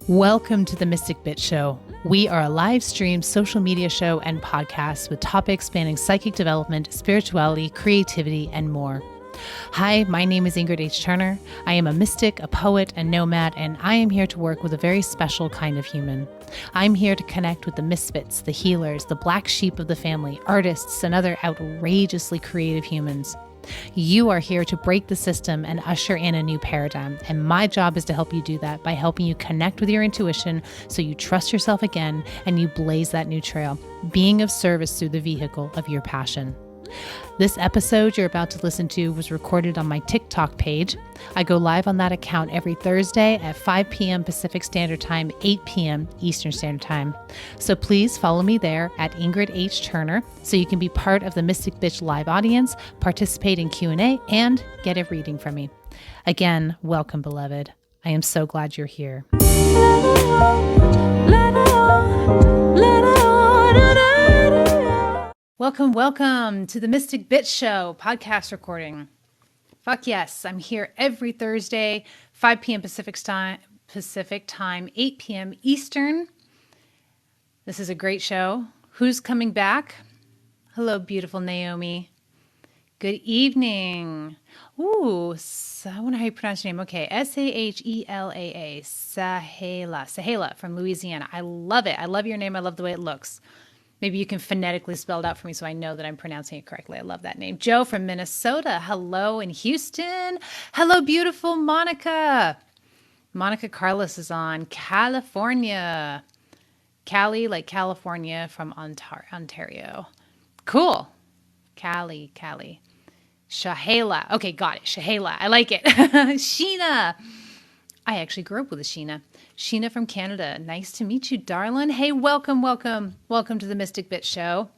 Welcome to the Mystic Bit Show. We are a live stream social media show and podcast with topics spanning psychic development, spirituality, creativity, and more. Hi, my name is Ingrid Turner. I am a mystic, a poet, a nomad, and I am here to work with a very special kind of human. I'm here to connect with the misfits, the healers, the black sheep of the family, artists, and other outrageously creative humans. You are here to break the system and usher in a new paradigm, and my job is to help you do that by helping you connect with your intuition so you trust yourself again and you blaze that new trail, being of service through the vehicle of your passion. This episode you're about to listen to was recorded on my TikTok page. I go live on that account every Thursday at 5 p.m. Pacific Standard Time, 8 p.m. Eastern Standard Time. So please follow me there at Ingrid H. Turner so you can be part of the Mystic Bitch live audience, participate in Q&A, and get a reading from me. Again, welcome, beloved. I am so glad you're here. Welcome to the Mystic Bit Show podcast recording. Fuck yes, I'm here every Thursday, 5 p.m. Pacific time, 8 p.m. Eastern. This is a great show. Who's coming back? Hello, beautiful Naomi. Good evening. Ooh, I wonder how you pronounce your name. Okay, Sahelaa, Sahela from Louisiana. I love it. I love your name. I love the way it looks. Maybe you can phonetically spell it out for me so I know that I'm pronouncing it correctly. I love that name. Joe from Minnesota. Hello in Houston. Hello, beautiful Monica. Monica Carlos is on California. Cali, like California from Ontario. Cool. Cali. Shahela. Okay, got it. Shahela. I like it. Sheena. I actually grew up with a Sheena. Sheena from Canada. Nice to meet you, darling. Hey, welcome to the Mystic Bit Show.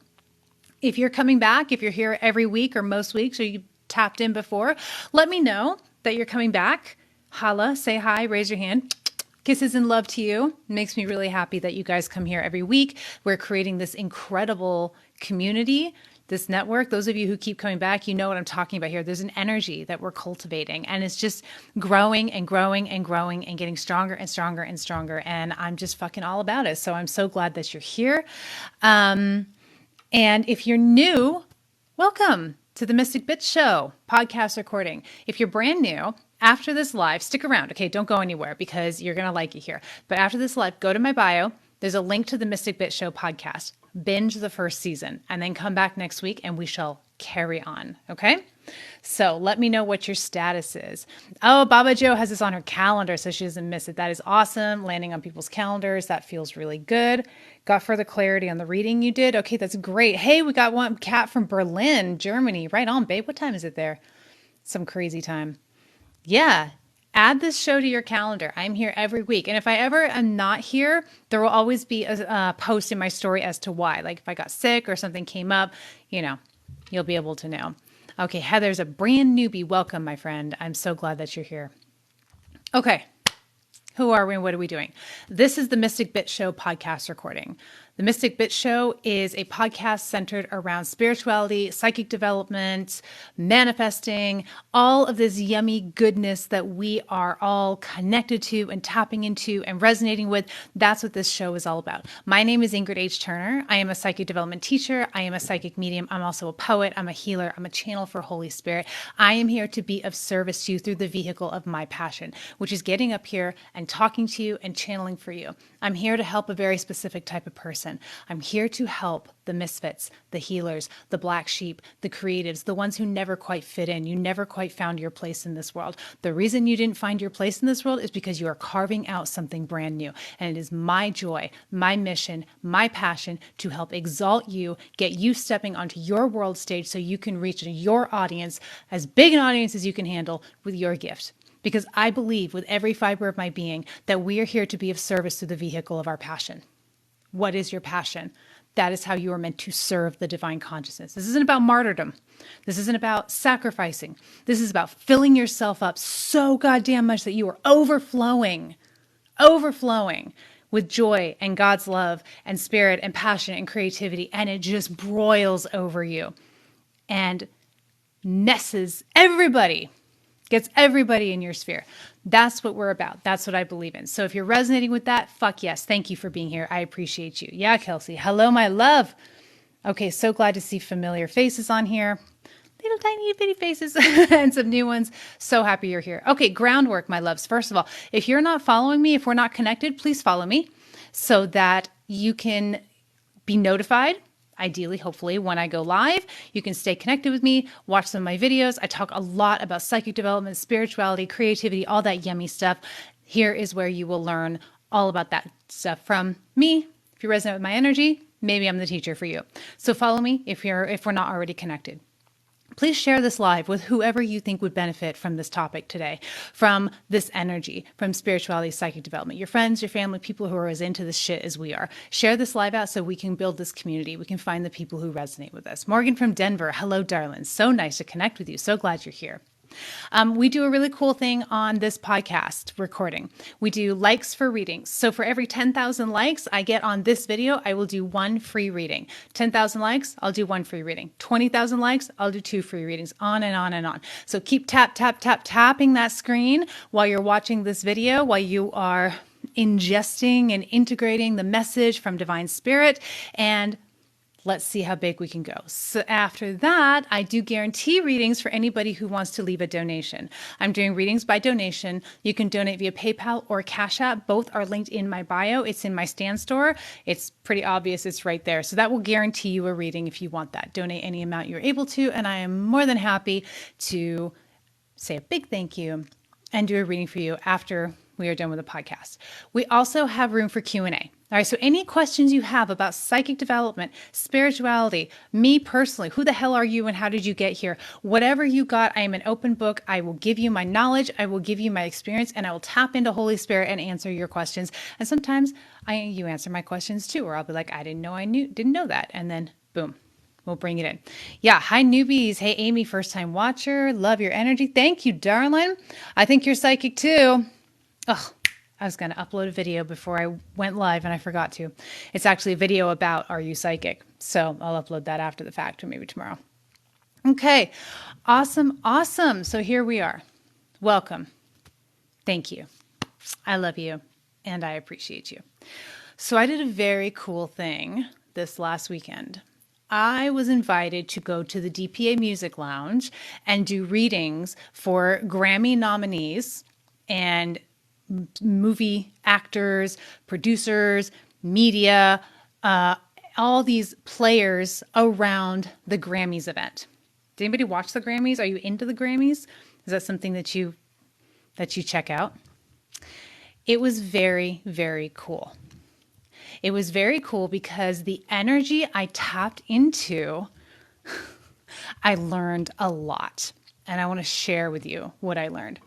If you're coming back, if you're here every week or most weeks, or you tapped in before, let me know that you're coming back. Holla, say hi, raise your hand. Kisses and love to you. It makes me really happy that you guys come here every week. We're creating this incredible community, this network. Those of you who keep coming back, you know what I'm talking about here. There's an energy that we're cultivating, and it's just growing and growing and growing and getting stronger and stronger and stronger. And I'm just fucking all about it. So I'm so glad that you're here. And if you're new, welcome to the Mystic Bit Show podcast recording. If you're brand new, after this live, stick around. Okay, don't go anywhere because you're going to like it here. But after this live, go to my bio. There's a link to the Mystic Bit Show podcast. Binge the first season and then come back next week and we shall carry on. Okay. So let me know what your status is. Oh, Baba Joe has this on her calendar so she doesn't miss it. That is awesome. Landing on people's calendars. That feels really good. Got further clarity on the reading you did. Okay. That's great. Hey, we got one cat from Berlin, Germany. Right on, babe. What time is it there? Some crazy time. Yeah. Add this show to your calendar. I'm here every week. And if I ever am not here, there will always be a post in my story as to why. Like if I got sick or something came up, you'll be able to know. Okay, Heather's a brand newbie. Welcome, my friend. I'm so glad that you're here. Okay, who are we and what are we doing? This is the Mystic Bit Show podcast recording. The Mystic Bit Show is a podcast centered around spirituality, psychic development, manifesting, all of this yummy goodness that we are all connected to and tapping into and resonating with. That's what this show is all about. My name is Ingrid H. Turner. I am a psychic development teacher. I am a psychic medium. I'm also a poet. I'm a healer. I'm a channel for Holy Spirit. I am here to be of service to you through the vehicle of my passion, which is getting up here and talking to you and channeling for you. I'm here to help a very specific type of person. I'm here to help the misfits, the healers, the black sheep, the creatives, the ones who never quite fit in. You never quite found your place in this world. The reason you didn't find your place in this world is because you are carving out something brand new. And it is my joy, my mission, my passion to help exalt you, get you stepping onto your world stage so you can reach your audience, as big an audience as you can handle, with your gift. Because I believe with every fiber of my being that we are here to be of service through the vehicle of our passion. What is your passion? That is how you are meant to serve the divine consciousness. This isn't about martyrdom. This isn't about sacrificing. This is about filling yourself up so goddamn much that you are overflowing with joy and God's love and spirit and passion and creativity. And it just broils over you and messes everybody Gets everybody in your sphere. That's what we're about. That's what I believe in. So if you're resonating with that, fuck yes. Thank you for being here. I appreciate you. Yeah, Kelsey. Hello, my love. Okay, so glad to see familiar faces on here. Little tiny bitty faces and some new ones. So happy you're here. Okay, groundwork, my loves. First of all, if you're not following me, if we're not connected, please follow me so that you can be notified. Ideally, hopefully, when I go live, you can stay connected with me, watch some of my videos. I talk a lot about psychic development, spirituality, creativity, all that yummy stuff. Here is where you will learn all about that stuff from me. If you resonate with my energy, maybe I'm the teacher for you. So follow me if we're not already connected. Please share this live with whoever you think would benefit from this topic today, from this energy, from spirituality, psychic development, your friends, your family, people who are as into this shit as we are. Share this live out so we can build this community. We can find the people who resonate with us. Morgan from Denver. Hello, darling. So nice to connect with you. So glad you're here. We do a really cool thing on this podcast recording. We do likes for readings. So for every 10,000 likes I get on this video, I will do one free reading. 10,000 likes, I'll do one free reading. 20,000 likes, I'll do two free readings, on and on and on. So keep tapping that screen while you're watching this video, while you are ingesting and integrating the message from Divine Spirit, and let's see how big we can go. So after that, I do guarantee readings for anybody who wants to leave a donation. I'm doing readings by donation. You can donate via PayPal or Cash App. Both are linked in my bio. It's in my Stan store. It's pretty obvious. It's right there. So that will guarantee you a reading if you want that. Donate any amount you're able to. And I am more than happy to say a big thank you and do a reading for you after we are done with the podcast. We also have room for Q&A. All right, so any questions you have about psychic development, spirituality, me personally, who the hell are you and how did you get here? Whatever you got, I am an open book. I will give you my knowledge. I will give you my experience, and I will tap into Holy Spirit and answer your questions. And sometimes you answer my questions too, or I'll be like, I didn't know that. And then boom, we'll bring it in. Yeah. Hi, newbies. Hey, Amy, first time watcher. Love your energy. Thank you, darling. I think you're psychic too. Oh, I was going to upload a video before I went live and I forgot to. It's actually a video about Are You Psychic? So I'll upload that after the fact or maybe tomorrow. Okay. Awesome. So here we are. Welcome. Thank you. I love you and I appreciate you. So I did a very cool thing this last weekend. I was invited to go to the DPA Music Lounge and do readings for Grammy nominees and movie actors, producers, media, all these players around the Grammys event. Did anybody watch the Grammys? Are you into the Grammys? Is that something that you check out? It was very, very cool. It was very cool because the energy I tapped into, I learned a lot. And I want to share with you what I learned.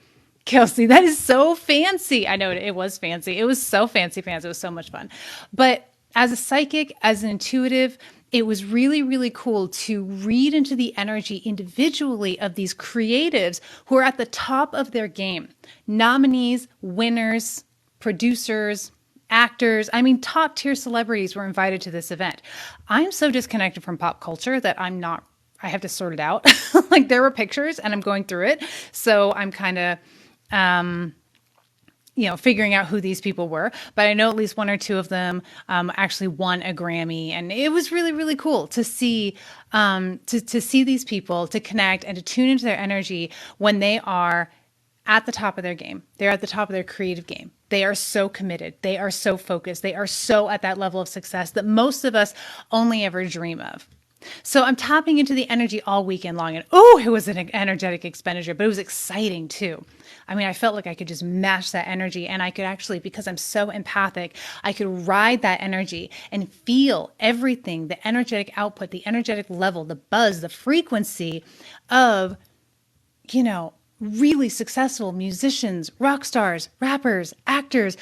Kelsey, that is so fancy. I know it was fancy. It was so fancy. It was so much fun. But as a psychic, as an intuitive, it was really, really cool to read into the energy individually of these creatives who are at the top of their game. Nominees, winners, producers, actors. I mean, top tier celebrities were invited to this event. I'm so disconnected from pop culture that I have to sort it out. Like there were pictures and I'm going through it. So I'm kind of figuring out who these people were, but I know at least one or two of them actually won a Grammy, and it was really, really cool to see to see these people, to connect and to tune into their energy when they are at the top of their game. They're at the top of their creative game. They are so committed. They are so focused. They are so at that level of success that most of us only ever dream of. So I'm tapping into the energy all weekend long, and it was an energetic expenditure, but it was exciting too. I mean, I felt like I could just match that energy, and I could actually, because I'm so empathic, I could ride that energy and feel everything, the energetic output, the energetic level, the buzz, the frequency of, really successful musicians, rock stars, rappers, actors,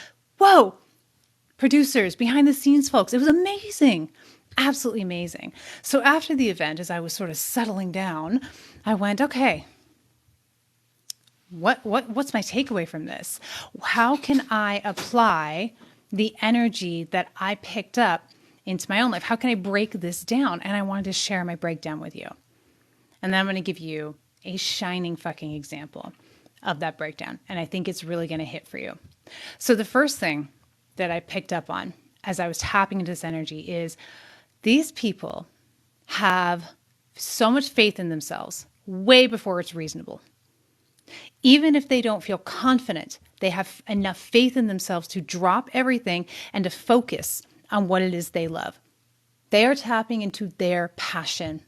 producers, behind the scenes folks. It was amazing. Absolutely amazing. So after the event, as I was sort of settling down, I went, okay, what's my takeaway from this? How can I apply the energy that I picked up into my own life? How can I break this down? And I wanted to share my breakdown with you. And then I'm going to give you a shining fucking example of that breakdown. And I think it's really going to hit for you. So the first thing that I picked up on as I was tapping into this energy is these people have so much faith in themselves way before it's reasonable. Even if they don't feel confident, they have enough faith in themselves to drop everything and to focus on what it is they love. They are tapping into their passion.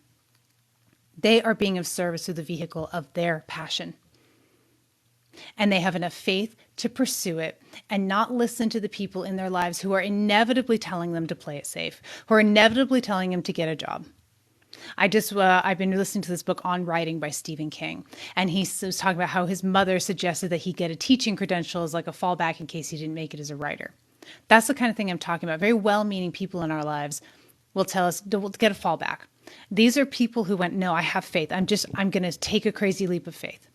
They are being of service to the vehicle of their passion. And they have enough faith to pursue it and not listen to the people in their lives who are inevitably telling them to play it safe, who are inevitably telling them to get a job. I've been listening to this book on writing by Stephen King, and he was talking about how his mother suggested that he get a teaching credential as like a fallback in case he didn't make it as a writer. That's the kind of thing I'm talking about. Very well-meaning people in our lives will tell us to get a fallback. These are people who went, no, I have faith. I'm going to take a crazy leap of faith.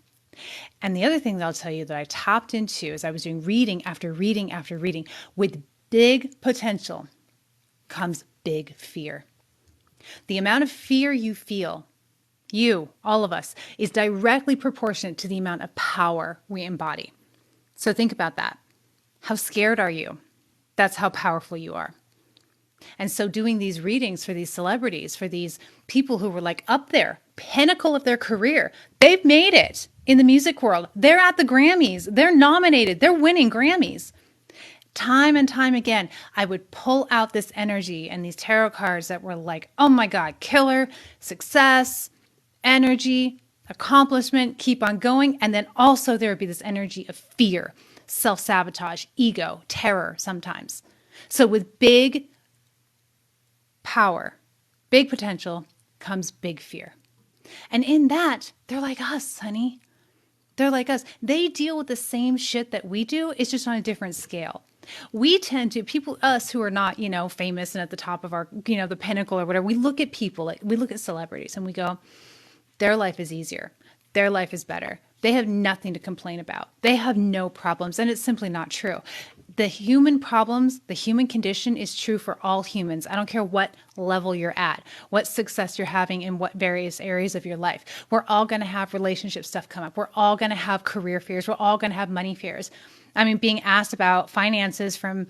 And the other thing that I'll tell you that I tapped into as I was doing reading after reading after reading, with big potential comes big fear. The amount of fear you feel, you, all of us, is directly proportionate to the amount of power we embody. So think about that. How scared are you? That's how powerful you are. And so doing these readings for these celebrities, for these people who were like up there, pinnacle of their career, they've made it in the music world. They're at the Grammys. They're nominated. They're winning Grammys. Time and time again, I would pull out this energy and these tarot cards that were like, oh my God, killer, success, energy, accomplishment, keep on going. And then also there would be this energy of fear, self-sabotage, ego, terror sometimes. So with big power, big potential comes big fear. And in that, they're like us, honey. They're like us. They deal with the same shit that we do. It's just on a different scale. We tend to, us who are not, famous and at the top of our, the pinnacle or whatever, we look at people, like we look at celebrities and we go, their life is easier. Their life is better. They have nothing to complain about. They have no problems. And it's simply not true. The human problems, the human condition is true for all humans. I don't care what level you're at, what success you're having in what various areas of your life. We're all going to have relationship stuff come up. We're all going to have career fears. We're all going to have money fears. I mean, being asked about finances from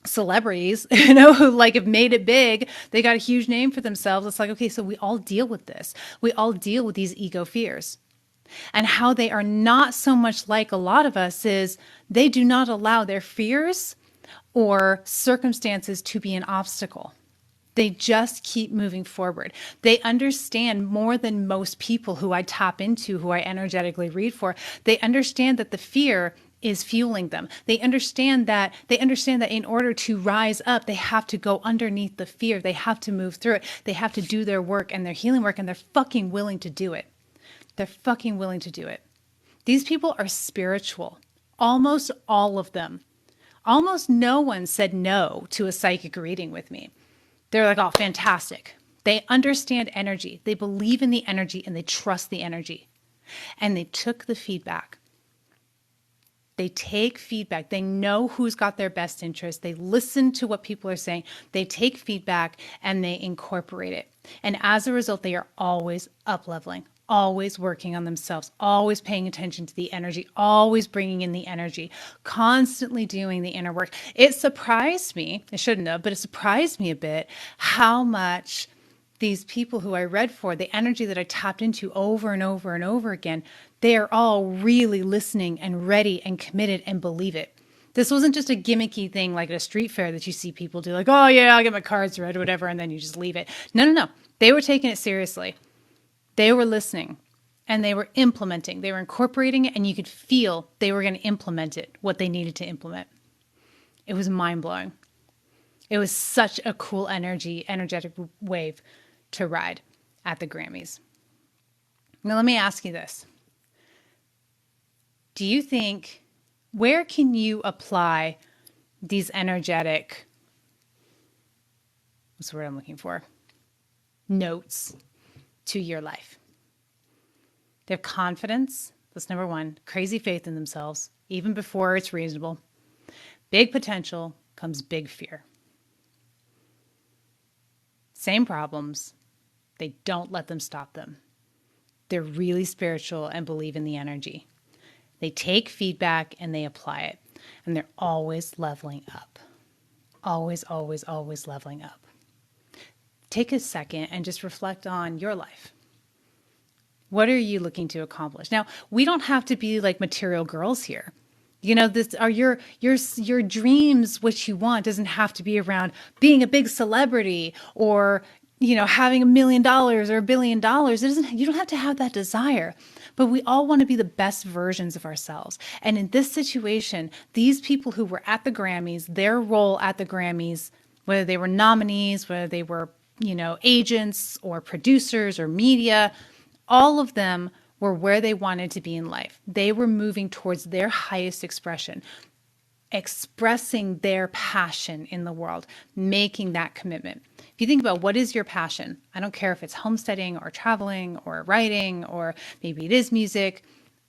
celebrities, who like have made it big, they got a huge name for themselves. It's like, okay, so we all deal with this. We all deal with these ego fears. And how they are not so much like a lot of us is they do not allow their fears or circumstances to be an obstacle. They just keep moving forward. They understand more than most people who I tap into, who I energetically read for. They understand that the fear is fueling them. They understand that in order to rise up, they have to go underneath the fear. They have to move through it. They have to do their work and their healing work, and they're fucking willing to do it. They're fucking willing to do it. These people are spiritual. Almost all of them. Almost no one said no to a psychic reading with me. They're like, oh, fantastic. They understand energy. They believe in the energy and they trust the energy. And they took the feedback. They take feedback. They know who's got their best interest. They listen to what people are saying. They take feedback and they incorporate it. And as a result, they are always up-leveling, always working on themselves, always paying attention to the energy, always bringing in the energy, constantly doing the inner work. It surprised me, it shouldn't have, but it surprised me a bit how much these people who I read for, the energy that I tapped into over and over and over again, they are all really listening and ready and committed and believe it. This wasn't just a gimmicky thing like at a street fair that you see people do, like, oh yeah, I'll get my cards read or whatever, and then you just leave it. No. They were taking it seriously. They were listening and they were implementing. They were incorporating it, and you could feel they were going to implement it, what they needed to implement. It was mind-blowing. It was such a cool energetic wave to ride at the Grammys. Now, let me ask you this. Do you think, where can you apply these energetic, what's the word I'm looking for? Notes to your life? They have confidence. That's number one. Crazy faith in themselves, even before it's reasonable. Big potential comes big fear. Same problems. They don't let them stop them. They're really spiritual and believe in the energy. They take feedback and they apply it. And they're always leveling up. Always, always, always leveling up. Take a second and just reflect on your life. What are you looking to accomplish? Now, we don't have to be like material girls here. You know, this are your dreams. What you want doesn't have to be around being a big celebrity or, you know, having $1 million or $1 billion. You don't have to have that desire, but we all want to be the best versions of ourselves. And in this situation, these people who were at the Grammys, their role at the Grammys, whether they were nominees, whether they were, you know, agents or producers or media, all of them were where they wanted to be in life. They were moving towards their highest expression, expressing their passion in the world, making that commitment. If you think about what is your passion, I don't care if it's homesteading or traveling or writing, or maybe it is music,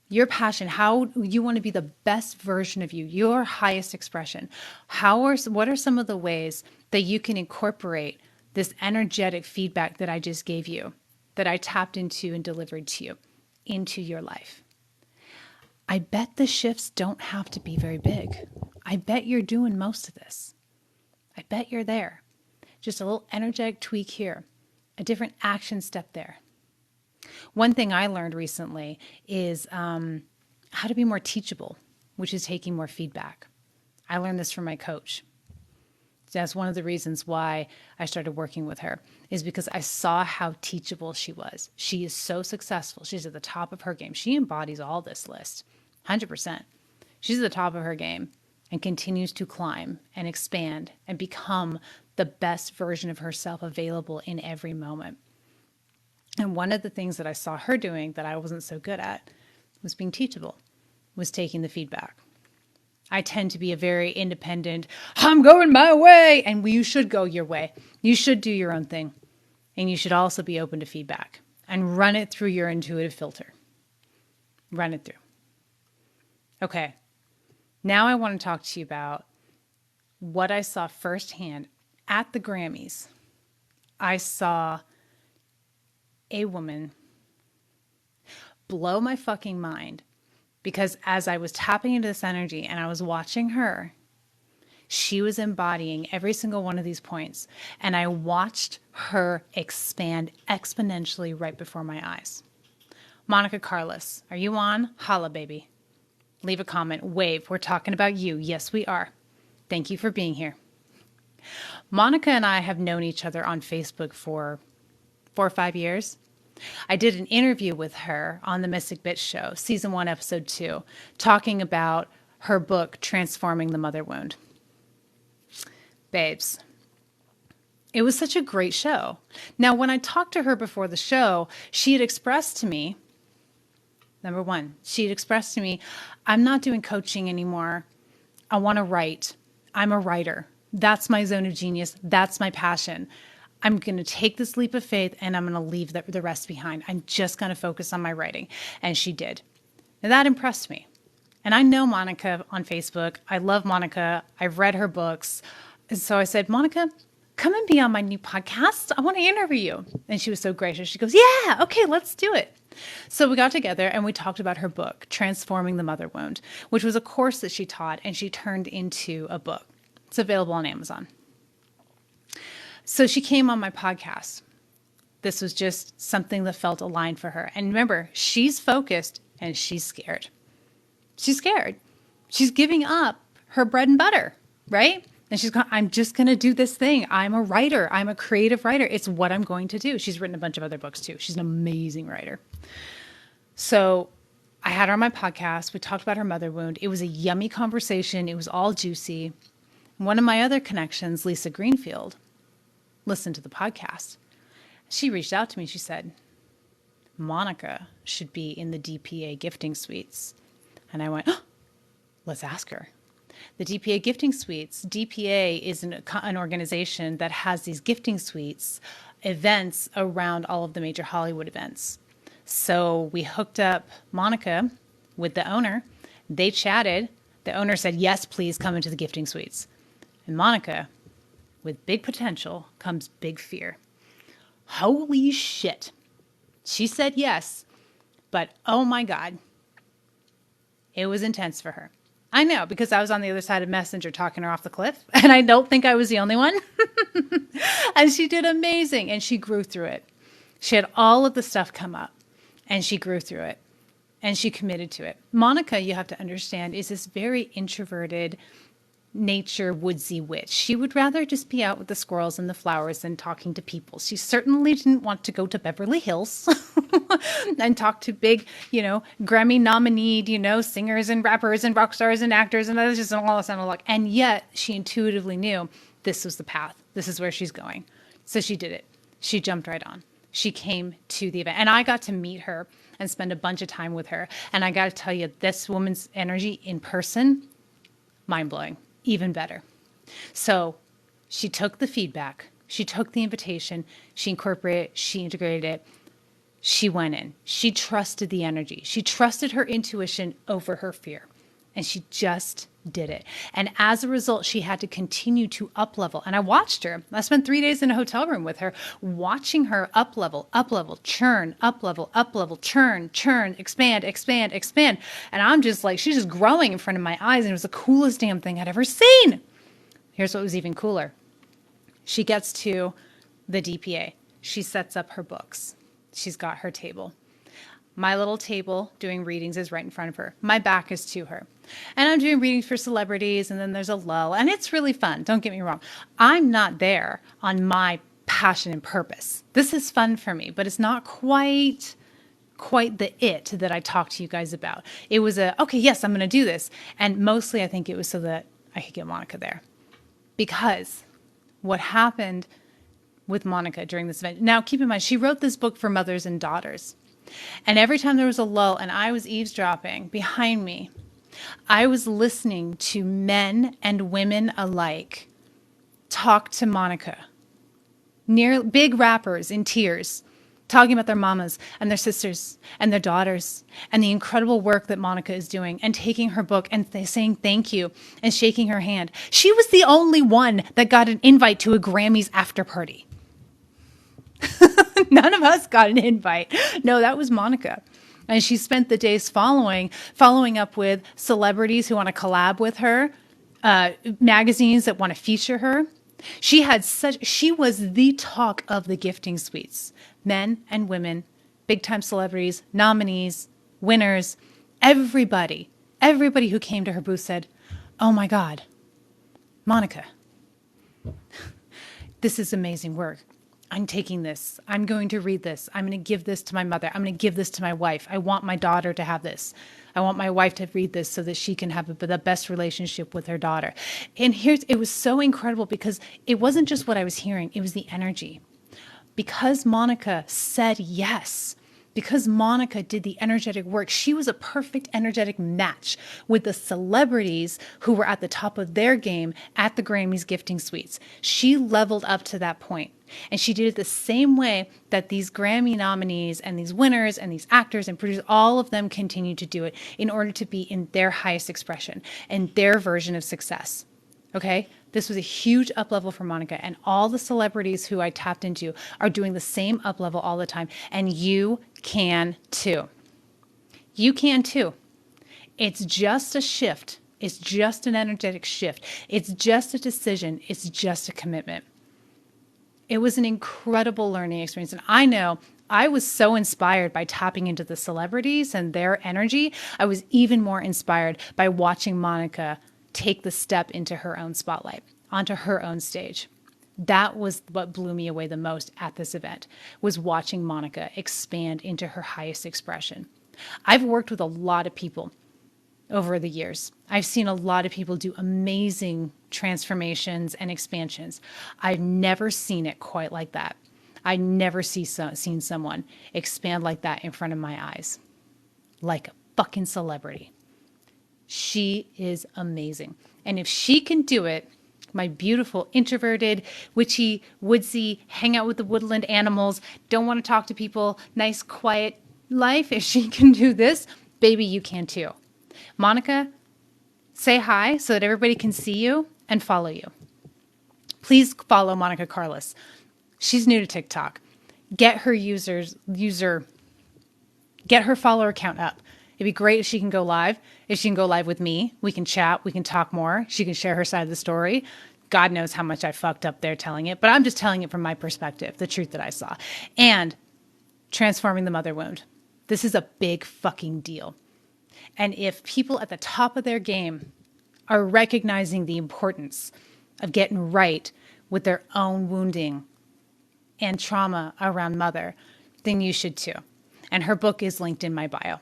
your passion, how you want to be the best version of you, your highest expression. What are some of the ways that you can incorporate this energetic feedback that I just gave you, that I tapped into and delivered to you, into your life? I bet the shifts don't have to be very big. I bet you're doing most of this. I bet you're there. Just a little energetic tweak here, a different action step there. One thing I learned recently is how to be more teachable, which is taking more feedback. I learned this from my coach. That's one of the reasons why I started working with her, is because I saw how teachable she was. She is so successful. She's at the top of her game. She embodies all this list, 100%. She's at the top of her game and continues to climb and expand and become the best version of herself available in every moment. And one of the things that I saw her doing that I wasn't so good at was being teachable, was taking the feedback. I tend to be a very independent, I'm going my way. And you should go your way. You should do your own thing. And you should also be open to feedback and run it through your intuitive filter. Run it through. Okay. Now I want to talk to you about what I saw firsthand at the Grammys. I saw a woman blow my fucking mind. Because as I was tapping into this energy and I was watching her, she was embodying every single one of these points. And I watched her expand exponentially right before my eyes. Monica Carlos, are you on? Holla, baby. Leave a comment. Wave. We're talking about you. Yes, we are. Thank you for being here. Monica and I have known each other on Facebook for 4 or 5 years. I did an interview with her on the Mystic Bitch Show, season 1, episode 2, talking about her book, Transforming the Mother Wound. Babes, it was such a great show. Now, when I talked to her before the show, she had expressed to me, number one, she had expressed to me, I'm not doing coaching anymore. I want to write. I'm a writer. That's my zone of genius. That's my passion. I'm going to take this leap of faith and I'm going to leave the rest behind. I'm just going to focus on my writing. And she did. Now that impressed me. And I know Monica on Facebook. I love Monica. I've read her books. And so I said, Monica, come and be on my new podcast. I want to interview you. And she was so gracious. She goes, yeah, okay, let's do it. So we got together and we talked about her book, Transforming the Mother Wound, which was a course that she taught and she turned into a book. It's available on Amazon. So she came on my podcast. This was just something that felt aligned for her. And remember, she's focused and she's scared. She's scared. She's giving up her bread and butter, right? And she's going, I'm just going to do this thing. I'm a writer. I'm a creative writer. It's what I'm going to do. She's written a bunch of other books too. She's an amazing writer. So I had her on my podcast. We talked about her mother wound. It was a yummy conversation. It was all juicy. One of my other connections, Lisa Greenfield, listened to the podcast. She reached out to me. She said, Monica should be in the DPA gifting suites. And I went, oh, let's ask her. The DPA gifting suites, DPA is an organization that has these gifting suites events around all of the major Hollywood events. So we hooked up Monica with the owner. They chatted. The owner said, yes, please come into the gifting suites. And Monica, with big potential comes big fear. Holy shit. She said yes, but oh my God. It was intense for her. I know, because I was on the other side of Messenger talking her off the cliff, and I don't think I was the only one. And she did amazing, and she grew through it. She had all of the stuff come up, and she grew through it, and she committed to it. Monica, you have to understand, is this very introverted, nature woodsy witch. She would rather just be out with the squirrels and the flowers than talking to people. She certainly didn't want to go to Beverly Hills and talk to big, Grammy nominated, singers and rappers and rock stars and actors, and that was just all sounded like. And yet she intuitively knew this was the path. This is where she's going. So she did it. She jumped right on. She came to the event, and I got to meet her and spend a bunch of time with her. And I got to tell you, this woman's energy in person, mind-blowing. Even better. So she took the feedback. She took the invitation. She incorporated it. She integrated it. She went in. She trusted the energy. She trusted her intuition over her fear. And she just did it. And as a result, she had to continue to up-level. And I watched her. I spent 3 days in a hotel room with her, watching her up-level, churn, up-level, churn, expand. And I'm just like, she's just growing in front of my eyes. And it was the coolest damn thing I'd ever seen. Here's what was even cooler. She gets to the DPA. She sets up her books. She's got her table. My little table doing readings is right in front of her. My back is to her. And I'm doing readings for celebrities, and then there's a lull. And it's really fun. Don't get me wrong. I'm not there on my passion and purpose. This is fun for me, but it's not quite the it that I talked to you guys about. It was okay, yes, I'm going to do this. And mostly I think it was so that I could get Monica there. Because what happened with Monica during this event, now keep in mind, she wrote this book for mothers and daughters. And every time there was a lull and I was eavesdropping behind me, I was listening to men and women alike talk to Monica. Big rappers in tears, talking about their mamas and their sisters and their daughters and the incredible work that Monica is doing, and taking her book and saying thank you and shaking her hand. She was the only one that got an invite to a Grammys after party. None of us got an invite. No, that was Monica. And she spent the days following up with celebrities who want to collab with her, magazines that want to feature her. She was the talk of the gifting suites. Men and women, big time celebrities, nominees, winners, everybody who came to her booth said, "Oh my God, Monica, this is amazing work. I'm taking this. I'm going to read this. I'm going to give this to my mother. I'm going to give this to my wife. I want my daughter to have this. I want my wife to read this so that she can have the best relationship with her daughter." And it was so incredible because it wasn't just what I was hearing. It was the energy. Because Monica said yes, because Monica did the energetic work, she was a perfect energetic match with the celebrities who were at the top of their game at the Grammys gifting suites. She leveled up to that point. And she did it the same way that these Grammy nominees and these winners and these actors and producers, all of them continue to do it in order to be in their highest expression and their version of success. Okay? This was a huge up level for Monica, and all the celebrities who I tapped into are doing the same up level all the time. And you can too. You can too. It's just a shift. It's just an energetic shift. It's just a decision. It's just a commitment. It was an incredible learning experience. And I know I was so inspired by tapping into the celebrities and their energy. I was even more inspired by watching Monica take the step into her own spotlight, onto her own stage. That was what blew me away the most at this event, was watching Monica expand into her highest expression. I've worked with a lot of people over the years. I've seen a lot of people do amazing transformations and expansions. I've never seen it quite like that. I never seen someone expand like that in front of my eyes, like a fucking celebrity. She is amazing. And if she can do it, my beautiful, introverted, witchy, woodsy, hang out with the woodland animals, don't want to talk to people, nice, quiet life, if she can do this, baby, you can too. Monica, say hi so that everybody can see you and follow you. Please follow Monica Carlos. She's new to TikTok. Get her follower count up. It'd be great if she can go live. If she can go live with me, we can chat, we can talk more. She can share her side of the story. God knows how much I fucked up there telling it, but I'm just telling it from my perspective, the truth that I saw. And transforming the mother wound. This is a big fucking deal. And if people at the top of their game are recognizing the importance of getting right with their own wounding and trauma around mother, then you should too. And her book is linked in my bio.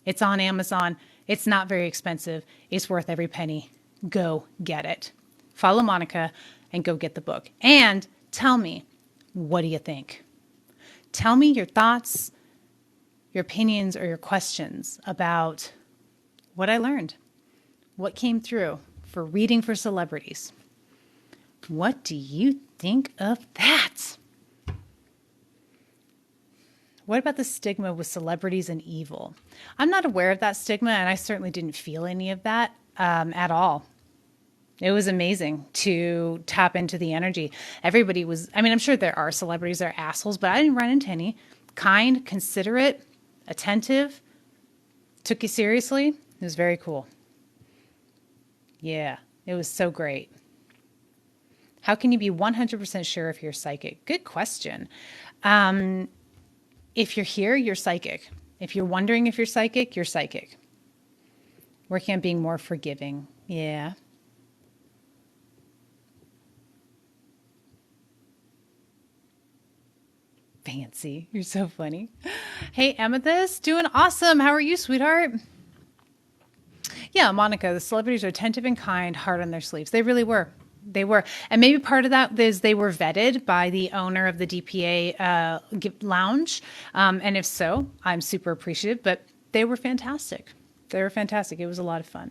It's on Amazon. It's not very expensive. It's worth every penny. Go get it. Follow Monica and go get the book. And tell me, what do you think? Tell me your thoughts, your opinions, or your questions about what I learned. What came through for reading for celebrities? What do you think of that? What about the stigma with celebrities and evil? I'm not aware of that stigma, and I certainly didn't feel any of that at all. It was amazing to tap into the energy. Everybody was, I mean, I'm sure there are celebrities that are assholes, but I didn't run into any. Kind, considerate, attentive, took you seriously. It was very cool. Yeah, it was so great. How can you be 100% sure if you're psychic? Good question. If you're here, you're psychic. If you're wondering if you're psychic, you're psychic. Working on being more forgiving. Yeah. Fancy. You're so funny. Hey, Amethyst, doing awesome. How are you, sweetheart? Yeah, Monica, the celebrities are attentive and kind, hard on their sleeves. They really were. They were. And maybe part of that is they were vetted by the owner of the DPA Lounge. And if so, I'm super appreciative, but they were fantastic. They were fantastic. It was a lot of fun.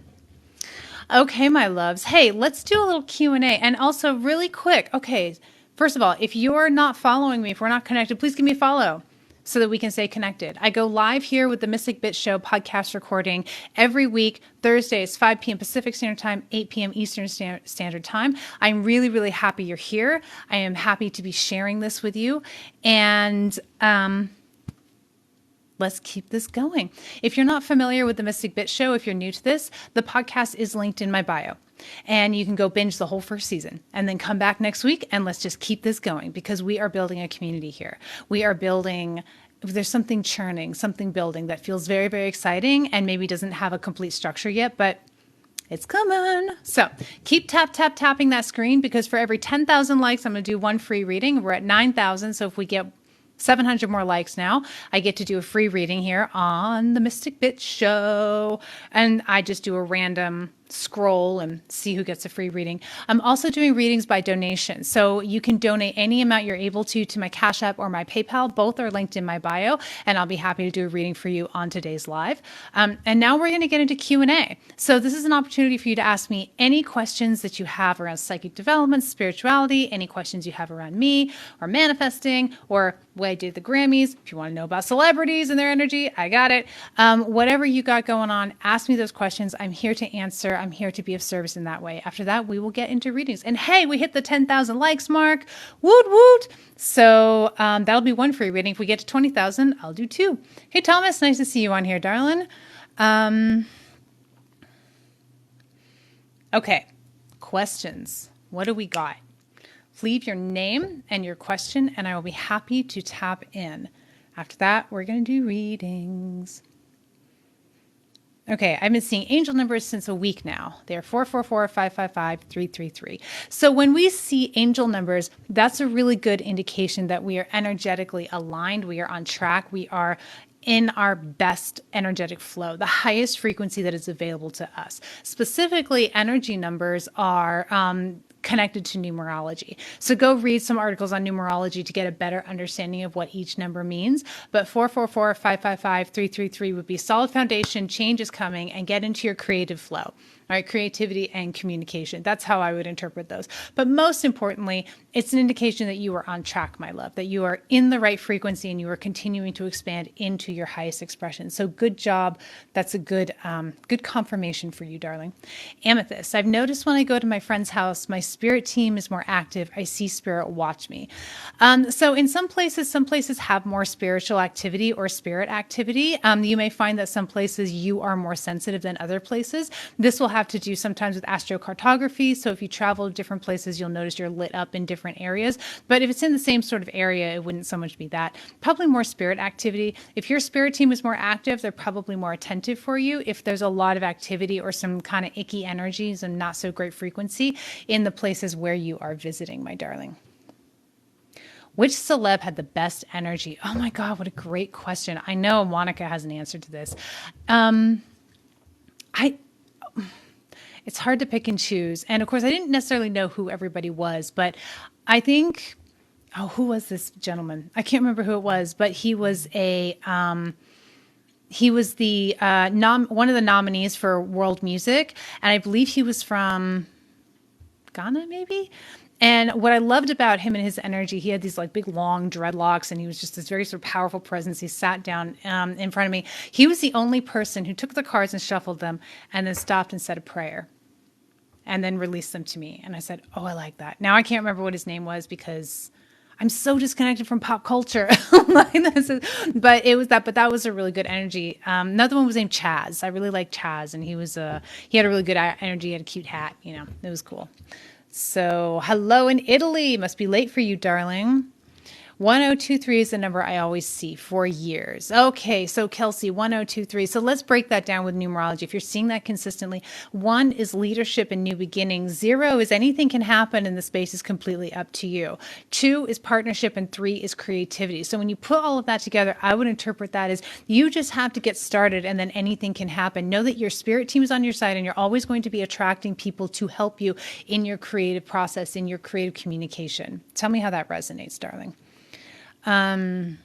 Okay, my loves. Hey, let's do a little Q&A. And also really quick. Okay, first of all, if you're not following me, if we're not connected, please give me a follow so that we can stay connected. I go live here with the Mystic Bitch Show podcast recording every week, Thursdays, 5 p.m. Pacific Standard Time, 8 p.m. Eastern Standard Time. I'm really, really happy you're here. I am happy to be sharing this with you. And let's keep this going. If you're not familiar with the Mystic Bitch Show, if you're new to this, the podcast is linked in my bio. And you can go binge the whole first season and then come back next week and let's just keep this going because we are building a community here. We are building, there's something churning, something building that feels very, very exciting and maybe doesn't have a complete structure yet, but it's coming. So keep tapping that screen because for every 10,000 likes, I'm going to do one free reading. We're at 9,000. So if we get 700 more likes now, I get to do a free reading here on the Mystic Bitch Show. And I just do a random scroll and see who gets a free reading. I'm also doing readings by donation. So you can donate any amount you're able to my Cash App or my PayPal. Both are linked in my bio, and I'll be happy to do a reading for you on today's live. And now we're going to get into Q&A. So this is an opportunity for you to ask me any questions that you have around psychic development, spirituality, any questions you have around me or manifesting or what I did at the Grammys. If you want to know about celebrities and their energy, I got it. Whatever you got going on, ask me those questions. I'm here to answer. I'm here to be of service in that way. After that, we will get into readings. And hey, we hit the 10,000 likes mark. Woot woot. So that'll be one free reading. If we get to 20,000, I'll do two. Hey, Thomas, nice to see you on here, darling. Okay, questions. What do we got? Leave your name and your question, and I will be happy to tap in. After that, we're going to do readings. Okay, I've been seeing angel numbers since a week now. They're 444, 555, 333. So when we see angel numbers, that's a really good indication that we are energetically aligned. We are on track. We are in our best energetic flow, the highest frequency that is available to us. Specifically, energy numbers are connected to numerology. So go read some articles on numerology to get a better understanding of what each number means. But 444, 555, 333 would be solid foundation, change is coming, and get into your creative flow. All right, creativity and communication. That's how I would interpret those. But most importantly, it's an indication that you are on track, my love, that you are in the right frequency and you are continuing to expand into your highest expression. So good job. That's a good confirmation for you, darling. Amethyst. I've noticed when I go to my friend's house, my spirit team is more active. I see spirit watch me. So in some places have more spiritual activity or spirit activity. You may find that some places you are more sensitive than other places. This will have to do sometimes with astrocartography. So if you travel to different places, you'll notice you're lit up in different areas. But if it's in the same sort of area, it wouldn't so much be that. Probably more spirit activity. If your spirit team is more active, they're probably more attentive for you. If there's a lot of activity or some kind of icky energies and not so great frequency in the places where you are visiting, my darling. Which celeb had the best energy? Oh my God, what a great question. I know Monica has an answer to this. It's hard to pick and choose. And of course, I didn't necessarily know who everybody was, but I think, who was this gentleman? I can't remember who it was, but he was the one of the nominees for world music. And I believe he was from Ghana, maybe. And what I loved about him and his energy, he had these like big long dreadlocks and he was just this very sort of powerful presence. He sat down in front of me. He was the only person who took the cards and shuffled them and then stopped and said a prayer and then released them to me. And I said, oh, I like that. Now I can't remember what his name was because I'm so disconnected from pop culture. But that was a really good energy. Another one was named Chaz. I really liked Chaz and he had a really good energy. He had a cute hat, it was cool. So, hello in Italy. Must be late for you, darling. 1023 is the number I always see for years. Okay, so Kelsey, 1023. So let's break that down with numerology. If you're seeing that consistently, 1 is leadership and new beginnings. 0 is anything can happen and the space is completely up to you. 2 is partnership and 3 is creativity. So when you put all of that together, I would interpret that as you just have to get started and then anything can happen. Know that your spirit team is on your side and you're always going to be attracting people to help you in your creative process, in your creative communication. Tell me how that resonates, darling. I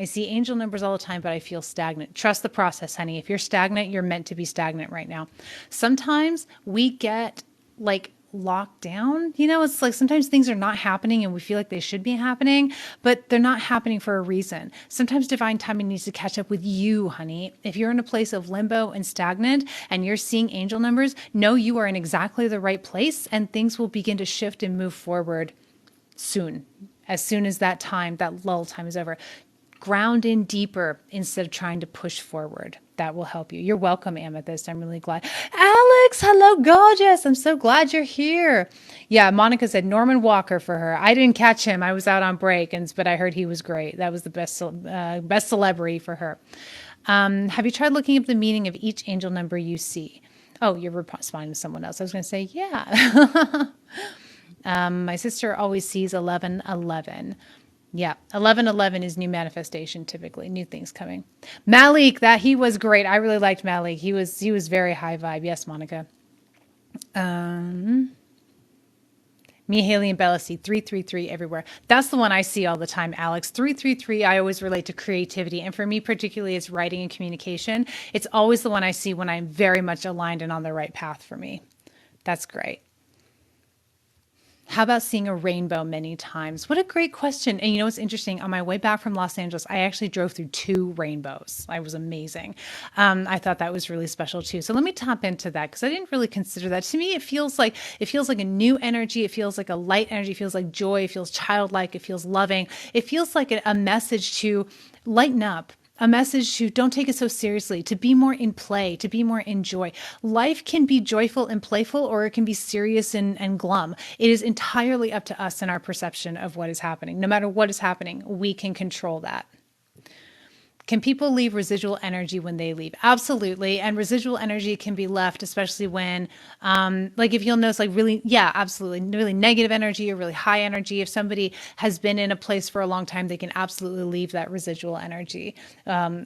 see angel numbers all the time, but I feel stagnant. Trust the process, honey. If you're stagnant, you're meant to be stagnant right now. Sometimes we get like locked down. It's like sometimes things are not happening and we feel like they should be happening, but they're not happening for a reason. Sometimes divine timing needs to catch up with you, honey. If you're in a place of limbo and stagnant and you're seeing angel numbers, know you are in exactly the right place and things will begin to shift and move forward soon. As soon as that lull time is over. Ground in deeper instead of trying to push forward. That will help you. You're welcome, Amethyst. I'm really glad. Alex, hello, gorgeous. I'm so glad you're here. Yeah, Monica said Norman Walker for her. I didn't catch him. I was out on break, but I heard he was great. That was the best celebrity for her. Have you tried looking up the meaning of each angel number you see? Oh, you're responding to someone else. I was going to say, yeah. My sister always sees 1111. Yeah, 1111 is new manifestation, typically new things coming. Malik, he was great. I really liked Malik. He was very high vibe. Yes, Monica. Me, Haley, and Bella see 333 everywhere. That's the one I see all the time, Alex. 333, I always relate to creativity. And for me, particularly, it's writing and communication. It's always the one I see when I'm very much aligned and on the right path for me. That's great. How about seeing a rainbow many times? What a great question. And what's interesting? On my way back from Los Angeles, I actually drove through 2 rainbows. I was amazing. I thought that was really special too. So let me tap into that because I didn't really consider that. To me, it feels like a new energy. It feels like a light energy. It feels like joy. It feels childlike. It feels loving. It feels like a message to lighten up. A message to don't take it so seriously, to be more in play, to be more in joy. Life can be joyful and playful, or it can be serious and glum. It is entirely up to us and our perception of what is happening. No matter what is happening, we can control that. Can people leave residual energy when they leave? Absolutely. And residual energy can be left, especially when, if you'll notice, absolutely, really negative energy or really high energy. If somebody has been in a place for a long time, they can absolutely leave that residual energy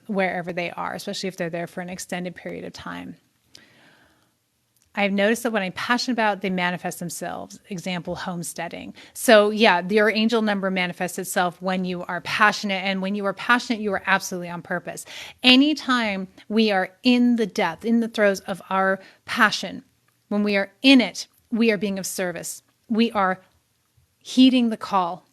wherever they are, especially if they're there for an extended period of time. I've noticed that when I'm passionate about, they manifest themselves. Example, homesteading. So yeah, your angel number manifests itself when you are passionate. And when you are passionate, you are absolutely on purpose. Anytime we are in the depth, in the throes of our passion, when we are in it, we are being of service. We are heeding the call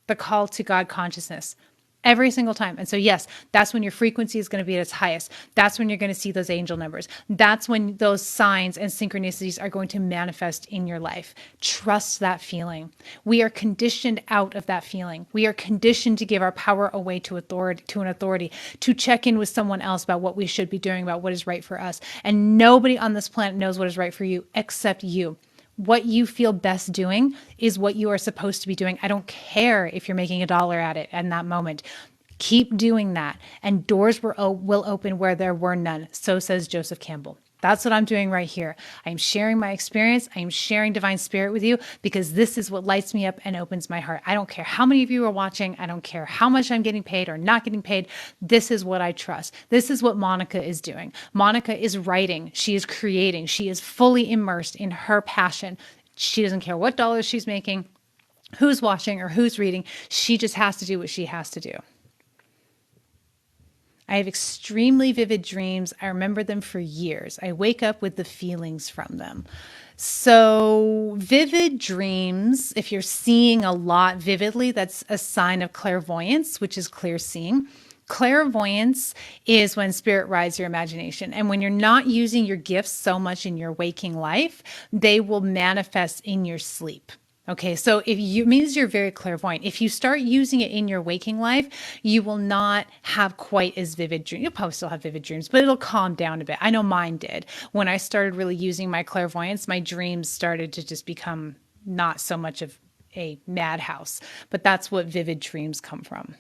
to God consciousness every single time. And so, yes, that's when your frequency is going to be at its highest. That's when you're going to see those angel numbers. That's when those signs and synchronicities are going to manifest in your life. Trust that feeling. We are conditioned out of that feeling. We are conditioned to give our power away to an authority, to check in with someone else about what we should be doing, about what is right for us. And nobody on this planet knows what is right for you except you. What you feel best doing is what you are supposed to be doing. I don't care if you're making $1 at it in that moment. Keep doing that, and doors will open where there were none. So says Joseph Campbell. That's what I'm doing right here. I'm sharing my experience. I'm sharing divine spirit with you because this is what lights me up and opens my heart. I don't care how many of you are watching. I don't care how much I'm getting paid or not getting paid. This is what I trust. This is what Monica is doing. Monica is writing. She is creating. She is fully immersed in her passion. She doesn't care what dollars she's making, who's watching or who's reading. She just has to do what she has to do. I have extremely vivid dreams. I remember them for years. I wake up with the feelings from them. So vivid dreams, if you're seeing a lot vividly, that's a sign of clairvoyance, which is clear seeing. Clairvoyance is when spirit rides your imagination. And when you're not using your gifts so much in your waking life, they will manifest in your sleep. Okay, so means you're very clairvoyant. If you start using it in your waking life, you will not have quite as vivid dreams. You'll probably still have vivid dreams, but it'll calm down a bit. I know mine did. When I started really using my clairvoyance, my dreams started to just become not so much of a madhouse, but that's what vivid dreams come from.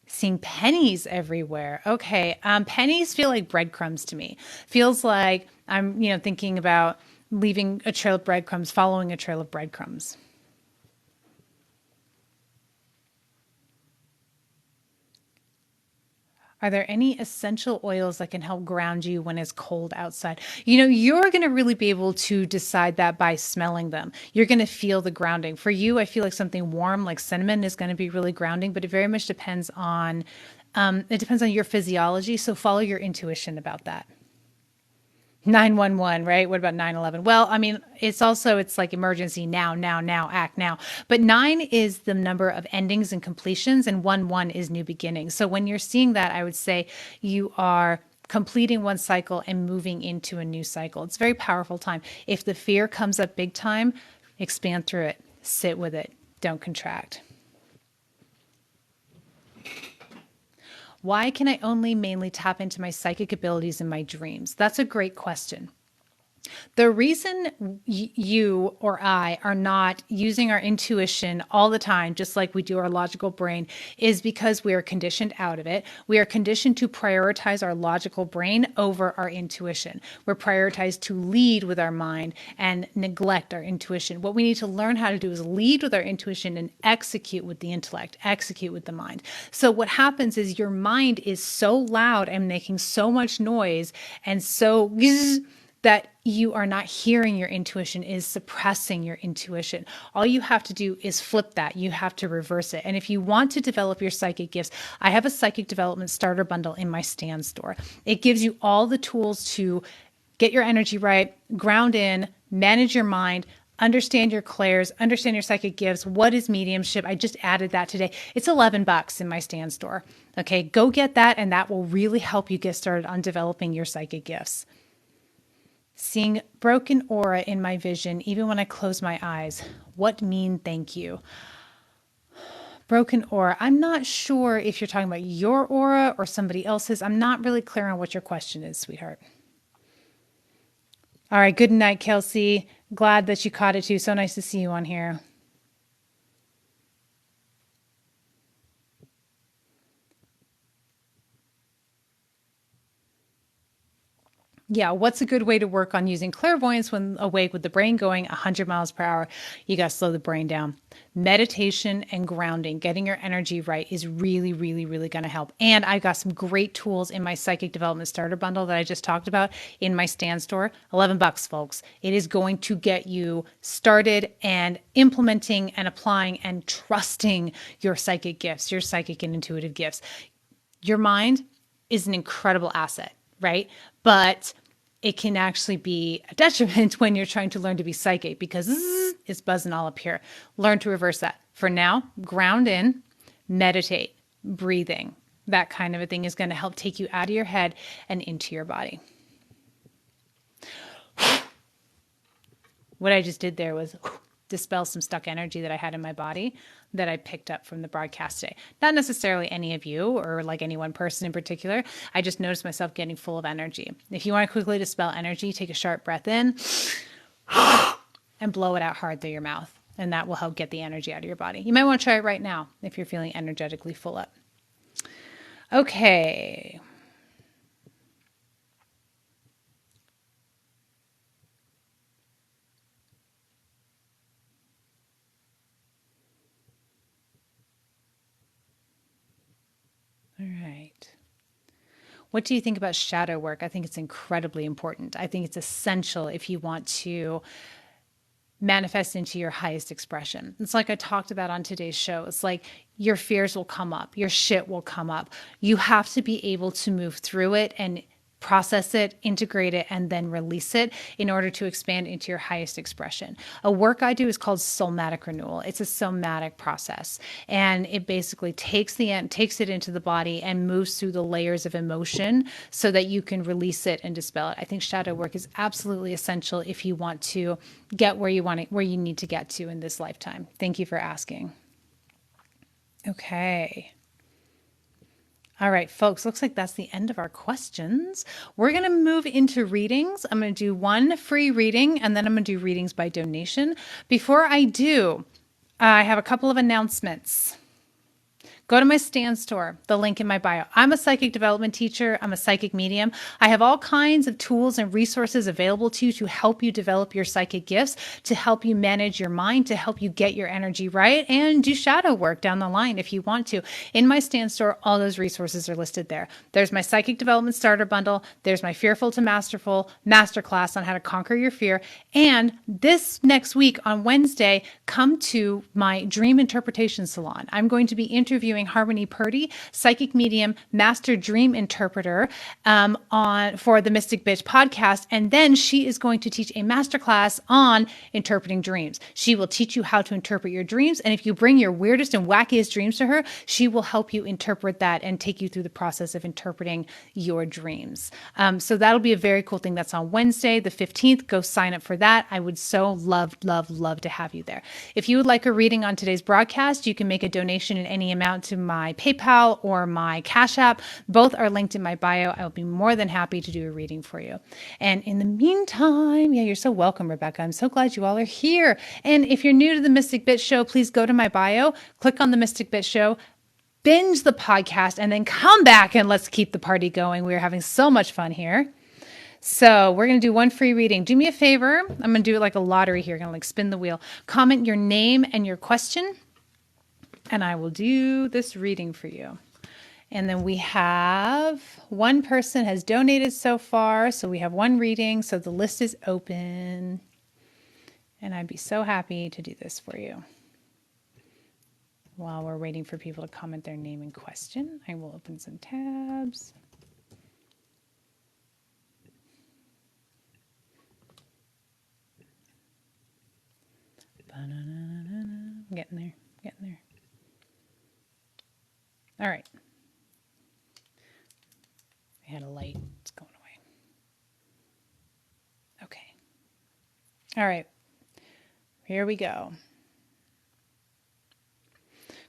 Seeing pennies everywhere. Okay, pennies feel like breadcrumbs to me. Feels like I'm, thinking about leaving a trail of breadcrumbs, following a trail of breadcrumbs. Are there any essential oils that can help ground you when it's cold outside? You're going to really be able to decide that by smelling them. You're going to feel the grounding. For you, I feel like something warm like cinnamon is going to be really grounding, but it very much depends on your physiology. So follow your intuition about that. 911, right? What about 911? Well, I mean, it's like emergency now, act now. But 9 is the number of endings and completions, and 1 is new beginnings. So when you're seeing that, I would say you are completing one cycle and moving into a new cycle. It's a very powerful time. If the fear comes up big time, expand through it, sit with it, don't contract. Why can I only mainly tap into my psychic abilities in my dreams? That's a great question. The reason you or I are not using our intuition all the time, just like we do our logical brain, is because we are conditioned out of it. We are conditioned to prioritize our logical brain over our intuition. We're prioritized to lead with our mind and neglect our intuition. What we need to learn how to do is lead with our intuition and execute with the intellect, execute with the mind. So what happens is your mind is so loud and making so much noise and so that you are not hearing your intuition, is suppressing your intuition. All you have to do is flip that. You have to reverse it. And if you want to develop your psychic gifts, I have a psychic development starter bundle in my Stan store. It gives you all the tools to get your energy right, ground in, manage your mind, understand your clairs, understand your psychic gifts. What is mediumship? I just added that today. It's $11 in my Stan store. Okay, go get that, and that will really help you get started on developing your psychic gifts. Seeing broken aura in my vision, even when I close my eyes. What mean thank you? Broken aura. I'm not sure if you're talking about your aura or somebody else's. I'm not really clear on what your question is, sweetheart. All right. Good night, Kelsey. Glad that you caught it too. So nice to see you on here. Yeah, what's a good way to work on using clairvoyance when awake with the brain going 100 miles per hour? You got to slow the brain down. Meditation and grounding, getting your energy right is really, really, really going to help. And I got some great tools in my psychic development starter bundle that I just talked about in my Stan store. $11, folks. It is going to get you started and implementing and applying and trusting your psychic gifts, your psychic and intuitive gifts. Your mind is an incredible asset, right? But it can actually be a detriment when you're trying to learn to be psychic because it's buzzing all up here. Learn to reverse that. For now, ground in, meditate, breathing. That kind of a thing is going to help take you out of your head and into your body. What I just did there was dispel some stuck energy that I had in my body that I picked up from the broadcast today. Not necessarily any of you or like any one person in particular. I just noticed myself getting full of energy. If you want to quickly dispel energy, take a sharp breath in and blow it out hard through your mouth. And that will help get the energy out of your body. You might want to try it right now if you're feeling energetically full up. Okay. All right. What do you think about shadow work? I think it's incredibly important. I think it's essential if you want to manifest into your highest expression. It's like I talked about on today's show. It's like your fears will come up, your shit will come up. You have to be able to move through it and process it, integrate it, and then release it in order to expand into your highest expression. A work I do is called somatic renewal. It's a somatic process, and it basically takes it into the body and moves through the layers of emotion so that you can release it and dispel it. I think shadow work is absolutely essential if you want to get where you need to get to in this lifetime. Thank you for asking. Okay. All right, folks, looks like that's the end of our questions. We're going to move into readings. I'm going to do one free reading, and then I'm going to do readings by donation. Before I do, I have a couple of announcements. Go to my Stan store, the link in my bio. I'm a psychic development teacher. I'm a psychic medium. I have all kinds of tools and resources available to you to help you develop your psychic gifts, to help you manage your mind, to help you get your energy right, and do shadow work down the line if you want to. In my Stan store, all those resources are listed there. There's my psychic development starter bundle. There's my Fearful to Masterful masterclass on how to conquer your fear. And this next week on Wednesday, come to my dream interpretation salon. I'm going to be interviewing Harmony Purdy, psychic medium, master dream interpreter, for the Mystic Bitch podcast. And then she is going to teach a masterclass on interpreting dreams. She will teach you how to interpret your dreams. And if you bring your weirdest and wackiest dreams to her, she will help you interpret that and take you through the process of interpreting your dreams. So that'll be a very cool thing. That's on Wednesday, the 15th. Go sign up for that. I would so love to have you there. If you would like a reading on today's broadcast, you can make a donation in any amount to my PayPal or my Cash App. Both are linked in my bio. I will be more than happy to do a reading for you. And in the meantime, you're so welcome, Rebecca. I'm so glad you all are here. And if you're new to the Mystic Bitch Show, please go to my bio, click on the Mystic Bitch Show, binge the podcast, and then come back and let's keep the party going. We are having so much fun here. So we're going to do one free reading. Do me a favor. I'm going to do it like a lottery here. I'm going to spin the wheel. Comment your name and your question, and I will do this reading for you. And then we have one person has donated so far. So we have one reading. So the list is open. And I'd be so happy to do this for you. While we're waiting for people to comment their name and question, I will open some tabs. I'm getting there. All right. I had a light. It's going away. Okay. All right. Here we go.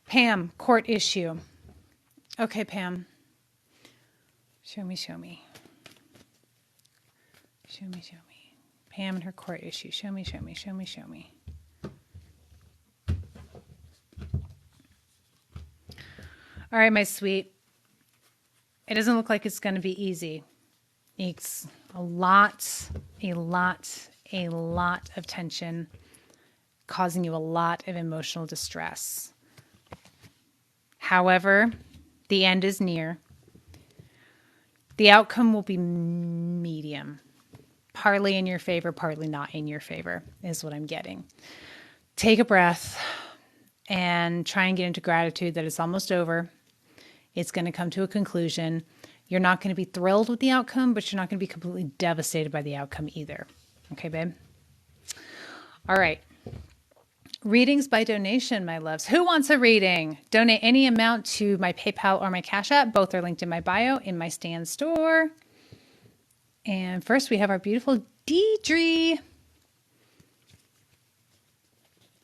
Pam, court issue. Okay, Pam. Show me. Pam and her court issue. Show me. All right, my sweet. It doesn't look like it's going to be easy. It's a lot of tension, causing you a lot of emotional distress. However, the end is near. The outcome will be medium. Partly in your favor, partly not in your favor, is what I'm getting. Take a breath and try and get into gratitude that it's almost over. It's going to come to a conclusion. You're not going to be thrilled with the outcome, but you're not going to be completely devastated by the outcome either. Okay, babe? All right. Readings by donation, my loves. Who wants a reading? Donate any amount to my PayPal or my Cash App. Both are linked in my bio in my stan.store. And first we have our beautiful Deidre.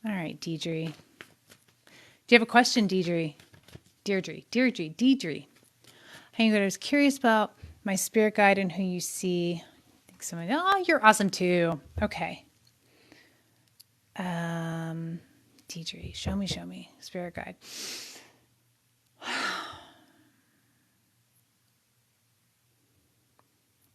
All right, Deidre. Do you have a question, Deidre? Deidre. Hey, Ingrid, I was curious about my spirit guide and who you see. I think somebody, oh, you're awesome too. Okay. Deidre, show me, spirit guide.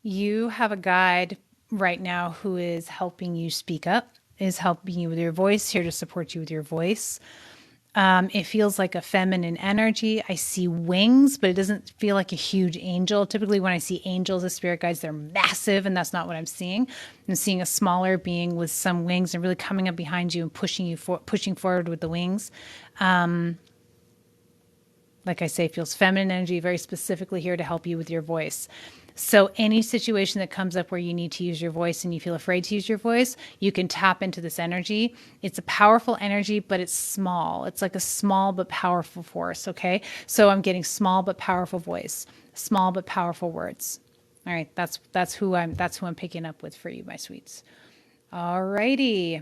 You have a guide right now who is helping you speak up, is helping you with your voice, here to support you with your voice. It feels like a feminine energy. I see wings, but it doesn't feel like a huge angel. Typically when I see angels as spirit guides, they're massive, and that's not what I'm seeing. I'm seeing a smaller being with some wings and really coming up behind you and pushing forward with the wings. Like I say, feels feminine energy, very specifically here to help you with your voice. So any situation that comes up where you need to use your voice and you feel afraid to use your voice, you can tap into this energy. It's a powerful energy, but it's small. It's like a small but powerful force, okay? So I'm getting small but powerful voice, small but powerful words. All right, that's who I'm picking up with for you, my sweets. All righty.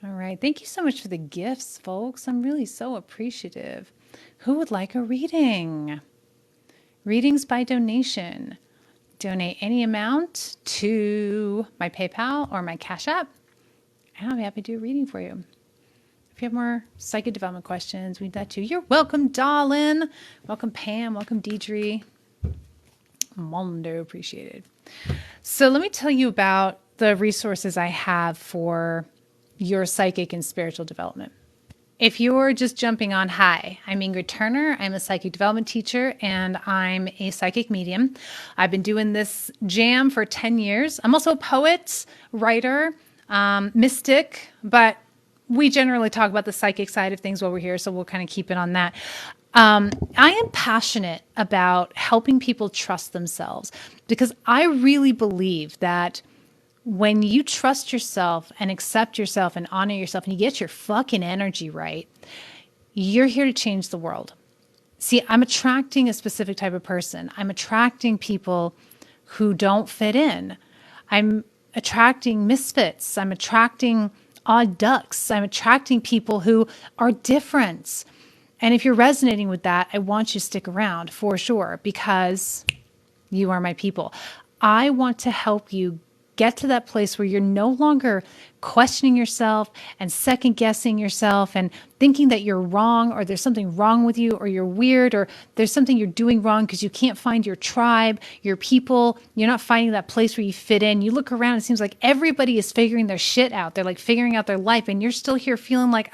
All right. Thank you so much for the gifts, folks. I'm really so appreciative. Who would like a reading? Readings by donation. Donate any amount to my PayPal or my Cash App, and I'll be happy to do a reading for you. If you have more psychic development questions, we need that too. You're welcome, darling. Welcome, Pam. Welcome, Deidre. Mondo appreciated. So let me tell you about the resources I have for your psychic and spiritual development. If you're just jumping on, hi, I'm Ingrid Turner. I'm a psychic development teacher and I'm a psychic medium. I've been doing this jam for 10 years. I'm also a poet, writer, mystic, but we generally talk about the psychic side of things while we're here, so we'll kind of keep it on that. I am passionate about helping people trust themselves because I really believe that when you trust yourself and accept yourself and honor yourself and you get your fucking energy right, you're here to change the world. See, I'm attracting a specific type of person. I'm attracting people who don't fit in. I'm attracting misfits. I'm attracting odd ducks. I'm attracting people who are different. And if you're resonating with that, I want you to stick around for sure because you are my people. I want to help you get to that place where you're no longer questioning yourself and second guessing yourself and thinking that you're wrong or there's something wrong with you or you're weird or there's something you're doing wrong because you can't find your tribe, your people. You're not finding that place where you fit in. You look around, it seems like everybody is figuring their shit out. They're like figuring out their life and you're still here feeling like,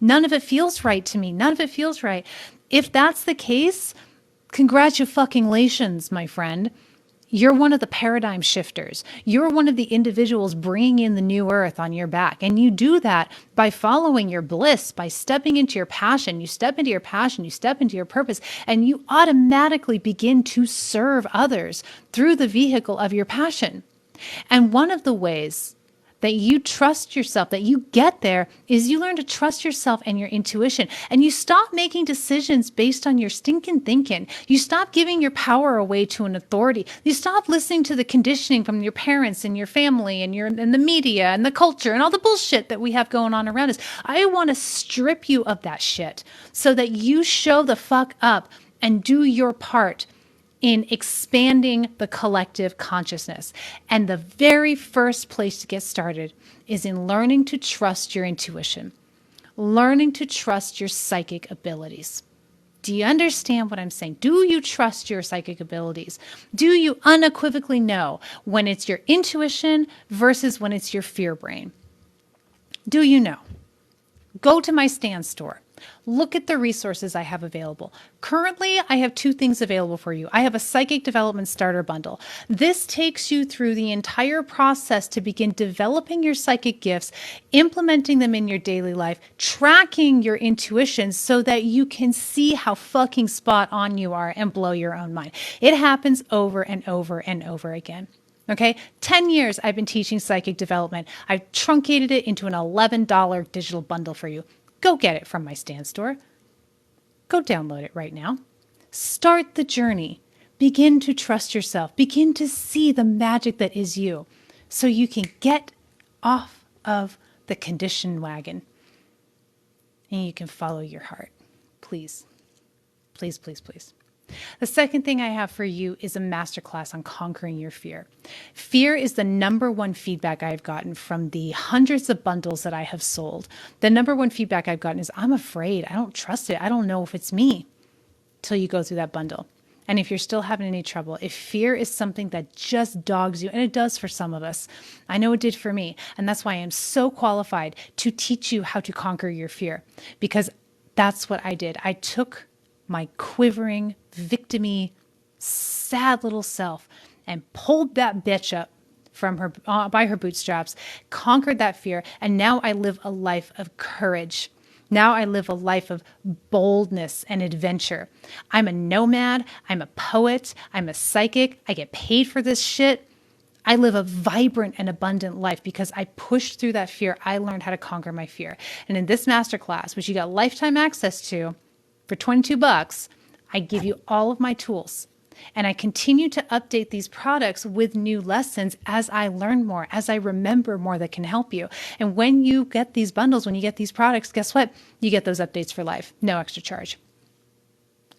none of it feels right to me. None of it feels right. If that's the case, congratulations, my friend. You're one of the paradigm shifters. You're one of the individuals bringing in the new earth on your back. And you do that by following your bliss, by stepping into your passion. You step into your passion, you step into your purpose, and you automatically begin to serve others through the vehicle of your passion. And one of the ways that you trust yourself, that you get there, is you learn to trust yourself and your intuition. And you stop making decisions based on your stinking thinking. You stop giving your power away to an authority. You stop listening to the conditioning from your parents and your family and the media and the culture and all the bullshit that we have going on around us. I want to strip you of that shit so that you show the fuck up and do your part in expanding the collective consciousness. And the very first place to get started is in learning to trust your intuition, learning to trust your psychic abilities. Do you understand what I'm saying? Do you trust your psychic abilities? Do you unequivocally know when it's your intuition versus when it's your fear brain? Do you know? Go to my stan.store. Look at the resources I have available. Currently, I have two things available for you. I have a psychic development starter bundle. This takes you through the entire process to begin developing your psychic gifts, implementing them in your daily life, tracking your intuition so that you can see how fucking spot on you are and blow your own mind. It happens over and over and over again. Okay, 10 years I've been teaching psychic development. I've truncated it into an $11 digital bundle for you. Go get it from my stan.store. Go download it right now. Start the journey. Begin to trust yourself. Begin to see the magic that is you so you can get off of the condition wagon and you can follow your heart. Please, please, please, please. The second thing I have for you is a masterclass on conquering your fear. Fear is the number one feedback I've gotten from the hundreds of bundles that I have sold. The number one feedback I've gotten is, I'm afraid. I don't trust it. I don't know if it's me till you go through that bundle. And if you're still having any trouble, if fear is something that just dogs you, and it does for some of us, I know it did for me. And that's why I am so qualified to teach you how to conquer your fear, because that's what I did. I took my quivering, victim-y, sad little self and pulled that bitch up from her by her bootstraps, conquered that fear, and now I live a life of courage. Now I live a life of boldness and adventure. I'm a nomad. I'm a poet. I'm a psychic. I get paid for this shit. I live a vibrant and abundant life because I pushed through that fear. I learned how to conquer my fear. And in this masterclass, which you got lifetime access to, for $22, I give you all of my tools. And I continue to update these products with new lessons as I learn more, as I remember more that can help you. And when you get these bundles, when you get these products, guess what? You get those updates for life. No extra charge.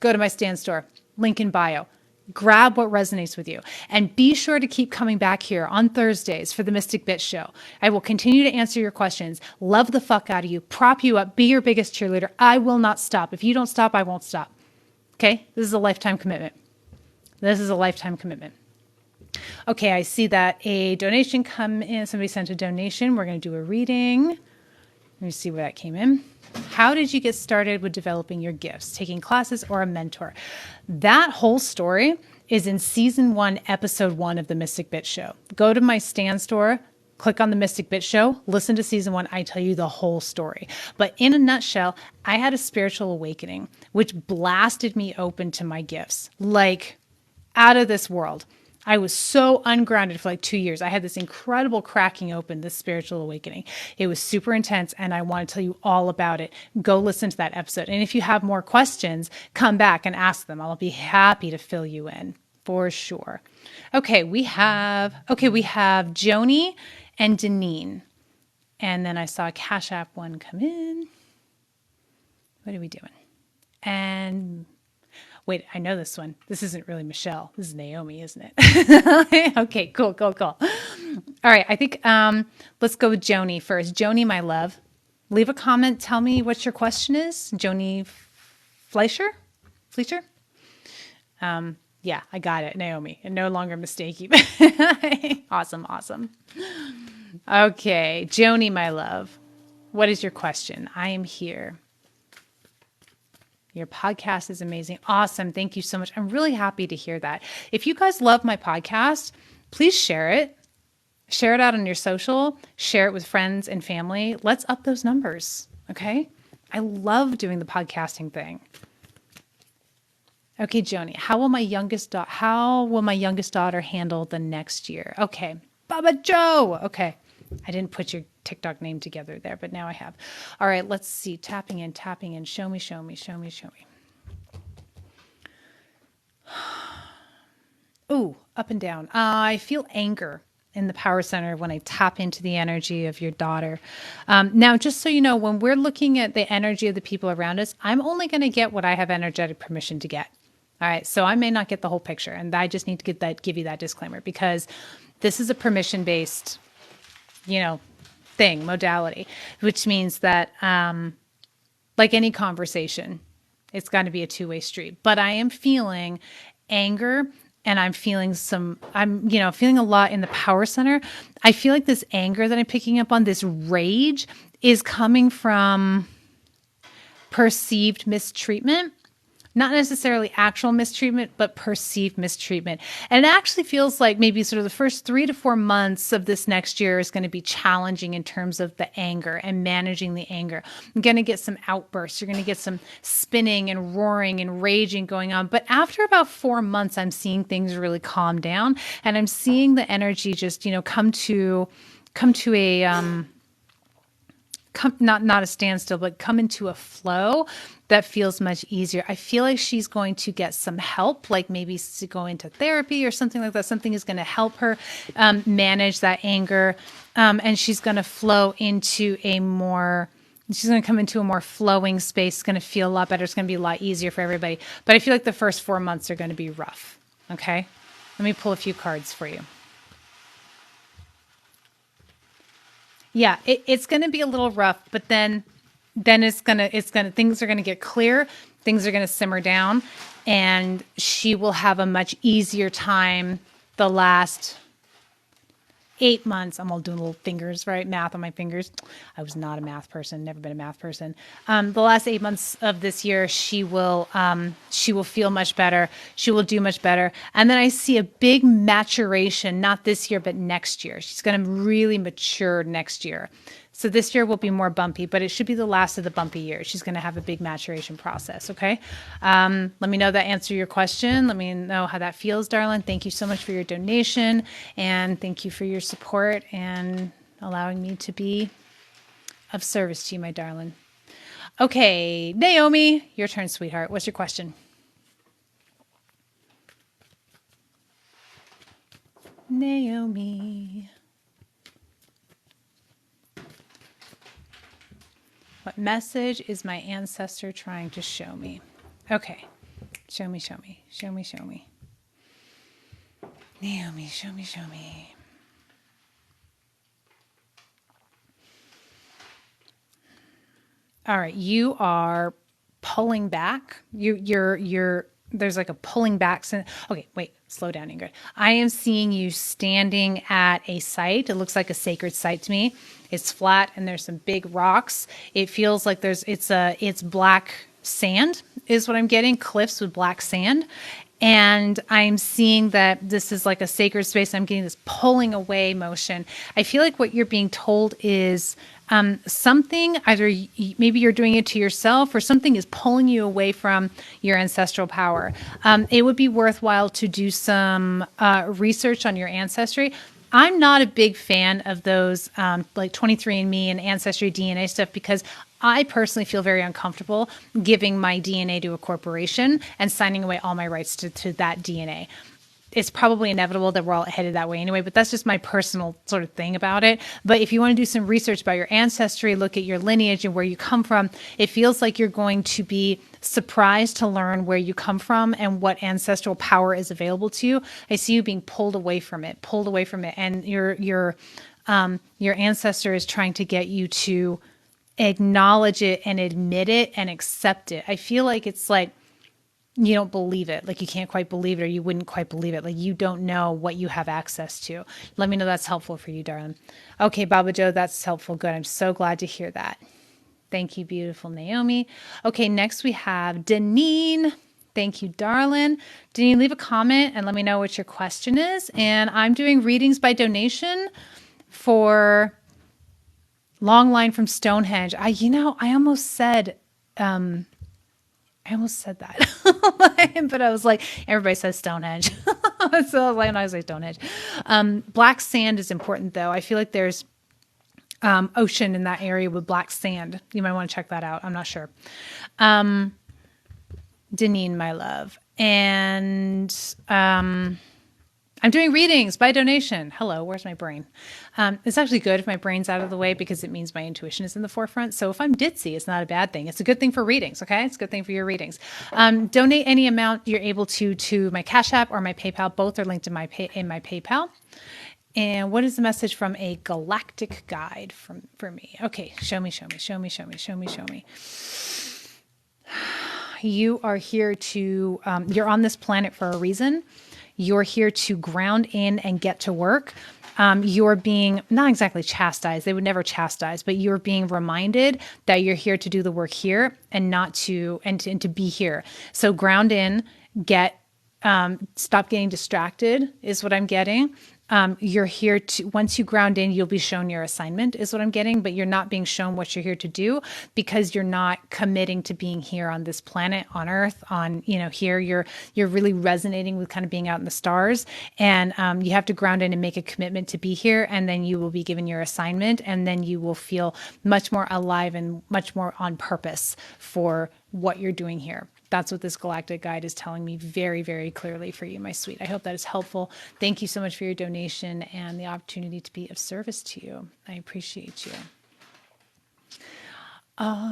Go to my stan.store, link in bio. Grab what resonates with you. And be sure to keep coming back here on Thursdays for the Mystic Bitch Show. I will continue to answer your questions, love the fuck out of you, prop you up, be your biggest cheerleader. I will not stop. If you don't stop, I won't stop. Okay? This is a lifetime commitment. This is a lifetime commitment. Okay, I see that a donation come in. Somebody sent a donation. We're going to do a reading. Let me see where that came in. How did you get started with developing your gifts, taking classes or a mentor? That whole story is in season 1, episode 1 of the Mystic Bitch Show. Go to my stan.store, click on the Mystic Bitch Show, listen to season 1. I tell you the whole story. But in a nutshell, I had a spiritual awakening, which blasted me open to my gifts, like out of this world. I was so ungrounded for like 2 years. I had this incredible cracking open, this spiritual awakening. It was super intense, and I want to tell you all about it. Go listen to that episode. And if you have more questions, come back and ask them. I'll be happy to fill you in for sure. Okay, we have Joni and Deneen. And then I saw a Cash App one come in. What are we doing? And wait, I know this one. This isn't really Michelle. This is Naomi, isn't it? Okay, cool. All right, I think let's go with Joni first. Joni, my love, leave a comment. Tell me what your question is. Joni Fleischer? Yeah, I got it, Naomi. And no longer mistake you. Awesome. Okay, Joni, my love, what is your question? I am here. Your podcast is amazing. Awesome. Thank you so much. I'm really happy to hear that. If you guys love my podcast, please share it. Share it out on your social. Share it with friends and family. Let's up those numbers. Okay? I love doing the podcasting thing. Okay, Joni, how will my youngest daughter handle the next year? Okay. Baba Joe. Okay. I didn't put your TikTok name together there, but now I have. All right, let's see. Tapping in. Show me. Ooh, up and down. I feel anger in the power center when I tap into the energy of your daughter. Now, just so you know, when we're looking at the energy of the people around us, I'm only going to get what I have energetic permission to get. All right, so I may not get the whole picture, and I just need to give you that disclaimer, because this is a permission-based modality, which means that like any conversation, It's got to be a two-way street. But I am feeling anger, and I'm feeling feeling a lot in the power center. I feel like this anger that I'm picking up on, this rage, is coming from perceived mistreatment. Not necessarily actual mistreatment, but perceived mistreatment. And it actually feels like maybe sort of the first 3 to 4 months of this next year is going to be challenging in terms of the anger and managing the anger. You're going to get some outbursts. You're going to get some spinning and roaring and raging going on. But after about 4 months, I'm seeing things really calm down, and I'm seeing the energy just, come to a not a standstill, but come into a flow that feels much easier. I feel like she's going to get some help, like maybe to go into therapy or something like that. Something is going to help her manage that anger. And she's going to flow into she's going to come into a more flowing space. It's going to feel a lot better. It's going to be a lot easier for everybody. But I feel like the first 4 months are going to be rough. Okay. Let me pull a few cards for you. Yeah, it's going to be a little rough, but then things are going to get clear. Things are going to simmer down, and she will have a much easier time the last 8 months. I'm all doing little fingers, right? Math on my fingers. I was not a math person, never been a math person. The last 8 months of this year, she will feel much better. She will do much better. And then I see a big maturation, not this year, but next year. She's going to really mature next year. So this year will be more bumpy, but it should be the last of the bumpy years. She's going to have a big maturation process, okay? Let me know that answer your question. Let me know how that feels, darling. Thank you so much for your donation, and thank you for your support and allowing me to be of service to you, my darling. Okay, Naomi, your turn, sweetheart. What's your question? Naomi. What message is my ancestor trying to show me? Okay. Show me. Naomi, show me. All right. You are pulling back. There's like a pulling back. Okay, wait, slow down, Ingrid. I am seeing you standing at a site. It looks like a sacred site to me. It's flat and there's some big rocks. It feels like it's black sand is what I'm getting, cliffs with black sand. And I'm seeing that this is like a sacred space. I'm getting this pulling away motion. I feel like what you're being told is something, either maybe you're doing it to yourself or something is pulling you away from your ancestral power. It would be worthwhile to do some research on your ancestry. I'm not a big fan of those like 23andMe and Ancestry DNA stuff because I personally feel very uncomfortable giving my DNA to a corporation and signing away all my rights to that DNA. It's probably inevitable that we're all headed that way anyway, but that's just my personal sort of thing about it. But if you want to do some research about your ancestry, look at your lineage and where you come from, it feels like you're going to be surprised to learn where you come from and what ancestral power is available to you. I see you being pulled away from it, and your ancestor is trying to get you to acknowledge it and admit it and accept it. I feel like it's like you don't believe it, like you can't quite believe it, or you wouldn't quite believe it, like you don't know what you have access to. Let me know that's helpful for you, darling. Okay, Baba Joe, that's helpful. Good. I'm so glad to hear that. Thank you, beautiful Naomi. Okay, next we have Deneen. Thank you, darling. Deneen, leave a comment and let me know what your question is. And I'm doing readings by donation for Long Line from Stonehenge. I almost said that, but I was like, everybody says Stonehenge. So I was like, no, I say Stonehenge. Black sand is important though. I feel like there's ocean in that area with black sand. You might want to check that out. I'm not sure. Deneen, my love. And I'm doing readings by donation. Hello, where's my brain? It's actually good if my brain's out of the way because it means my intuition is in the forefront. So if I'm ditzy, it's not a bad thing. It's a good thing for readings, okay? It's a good thing for your readings. Donate any amount you're able to my Cash App or my PayPal. Both are linked in my PayPal. And what is the message from a galactic guide for me? Okay, show me. You are here to, you're on this planet for a reason. You're here to ground in and get to work. You're being not exactly chastised. They would never chastise, but you're being reminded that you're here to do the work here and not to, and to be here. So ground in, stop getting distracted is what I'm getting. You're here to, once you ground in, you'll be shown your assignment is what I'm getting, but you're not being shown what you're here to do because you're not committing to being here on this planet, on Earth, on, here. You're really resonating with kind of being out in the stars, and you have to ground in and make a commitment to be here, and then you will be given your assignment, and then you will feel much more alive and much more on purpose for what you're doing here. That's what this galactic guide is telling me very, very clearly for you, my sweet. I hope that is helpful. Thank you so much for your donation and the opportunity to be of service to you. I appreciate you.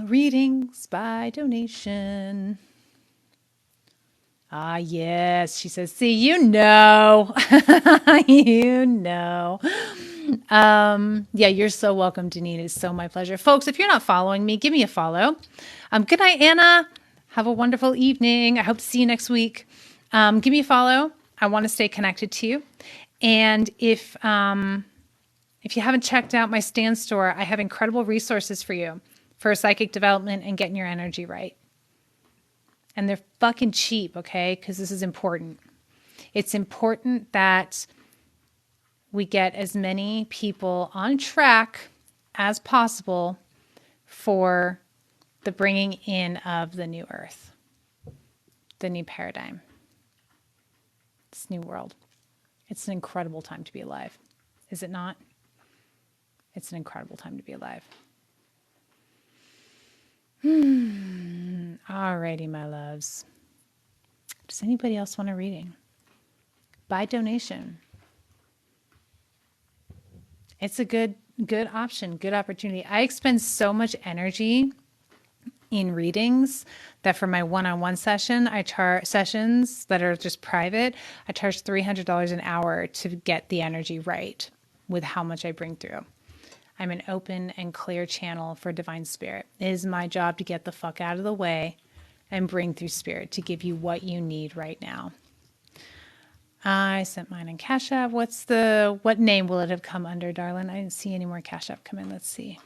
Readings by donation. Ah, yes. She says, see, you know. Yeah, you're so welcome, Denise. It's so my pleasure. Folks, if you're not following me, give me a follow. Good night, Anna. Have a wonderful evening. I hope to see you next week. Give me a follow. I want to stay connected to you. And if you haven't checked out my stan.store, I have incredible resources for you for psychic development and getting your energy right. And they're fucking cheap, okay? Because this is important. It's important that we get as many people on track as possible for the bringing in of the new earth, the new paradigm, this new world. It's an incredible time to be alive. Is it not? It's an incredible time to be alive. Alrighty, my loves. Does anybody else want a reading? By donation. It's a good option, good opportunity. I expend so much energy in readings that for my one-on-one sessions that are just private, I charge $300 an hour to get the energy right with how much I bring through. I'm an open and clear channel for divine spirit. It is my job to get the fuck out of the way and bring through spirit to give you what you need right now. I sent mine in Cash App. What name will it have come under, darling? I didn't see any more Cash App come in. Let's see.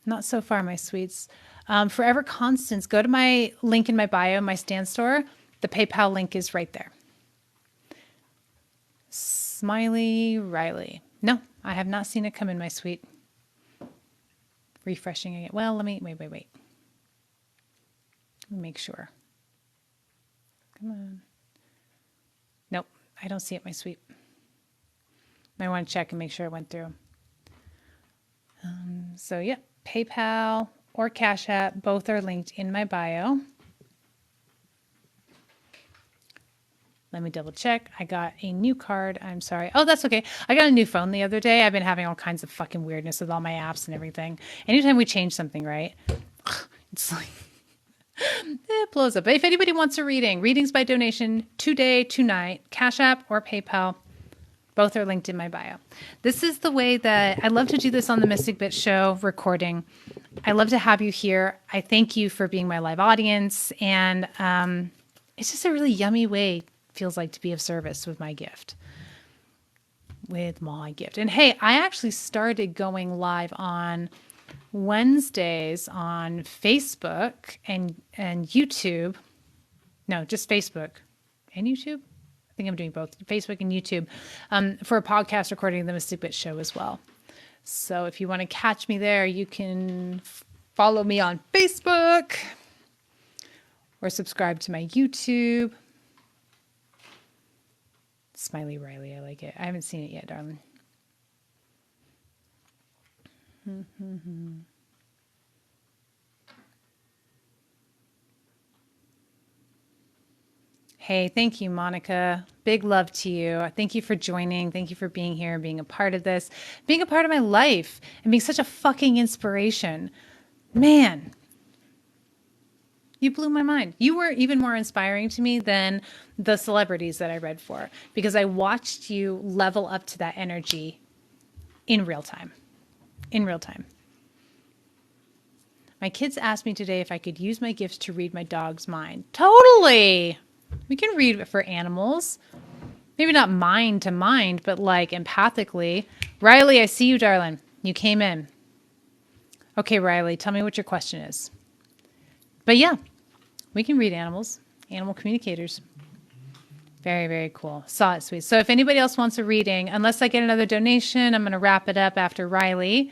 Not so far, my sweets. Forever Constance, go to my link in my bio, my stan.store. The PayPal link is right there. Smiley Riley. No, I have not seen it come in, my sweet. Refreshing again. Well, let me, wait. Let me make sure. Come on. Nope, I don't see it, my sweet. I want to check and make sure it went through. So, yeah, PayPal or Cash App, both are linked in my bio. Let me double check. I got a new card. I'm sorry. Oh, that's okay. I got a new phone the other day. I've been having all kinds of fucking weirdness with all my apps and everything. Anytime we change something, right? It's like, it blows up. But if anybody wants a reading, readings by donation, today, tonight, Cash App or PayPal, both are linked in my bio. This is the way that I love to do this on the Mystic Bitch Show recording. I love to have you here. I thank you for being my live audience. And it's just a really yummy way, feels like, to be of service with my gift. And hey, I actually started going live on Wednesdays on Facebook and YouTube. No, just Facebook and YouTube. I think I'm doing both, Facebook and YouTube, for a podcast recording of the Mystic Bitch Show as well. So if you want to catch me there, you can follow me on Facebook or subscribe to my YouTube. Smiley Riley, I like it. I haven't seen it yet, darling. Hey, thank you, Monica. Big love to you. Thank you for joining. Thank you for being here and being a part of this, being a part of my life and being such a fucking inspiration. Man, you blew my mind. You were even more inspiring to me than the celebrities that I read for, because I watched you level up to that energy in real time. My My kids asked me today if I could use my gifts to read my dog's mind. Totally. We can read for animals. Maybe not mind to mind, but like empathically. Riley, I see you, darling. You came in. Okay, Riley, tell me what your question is. But yeah, we can read animals, animal communicators. Very, very cool. Saw it, sweet. So if anybody else wants a reading, unless I get another donation, I'm going to wrap it up after Riley.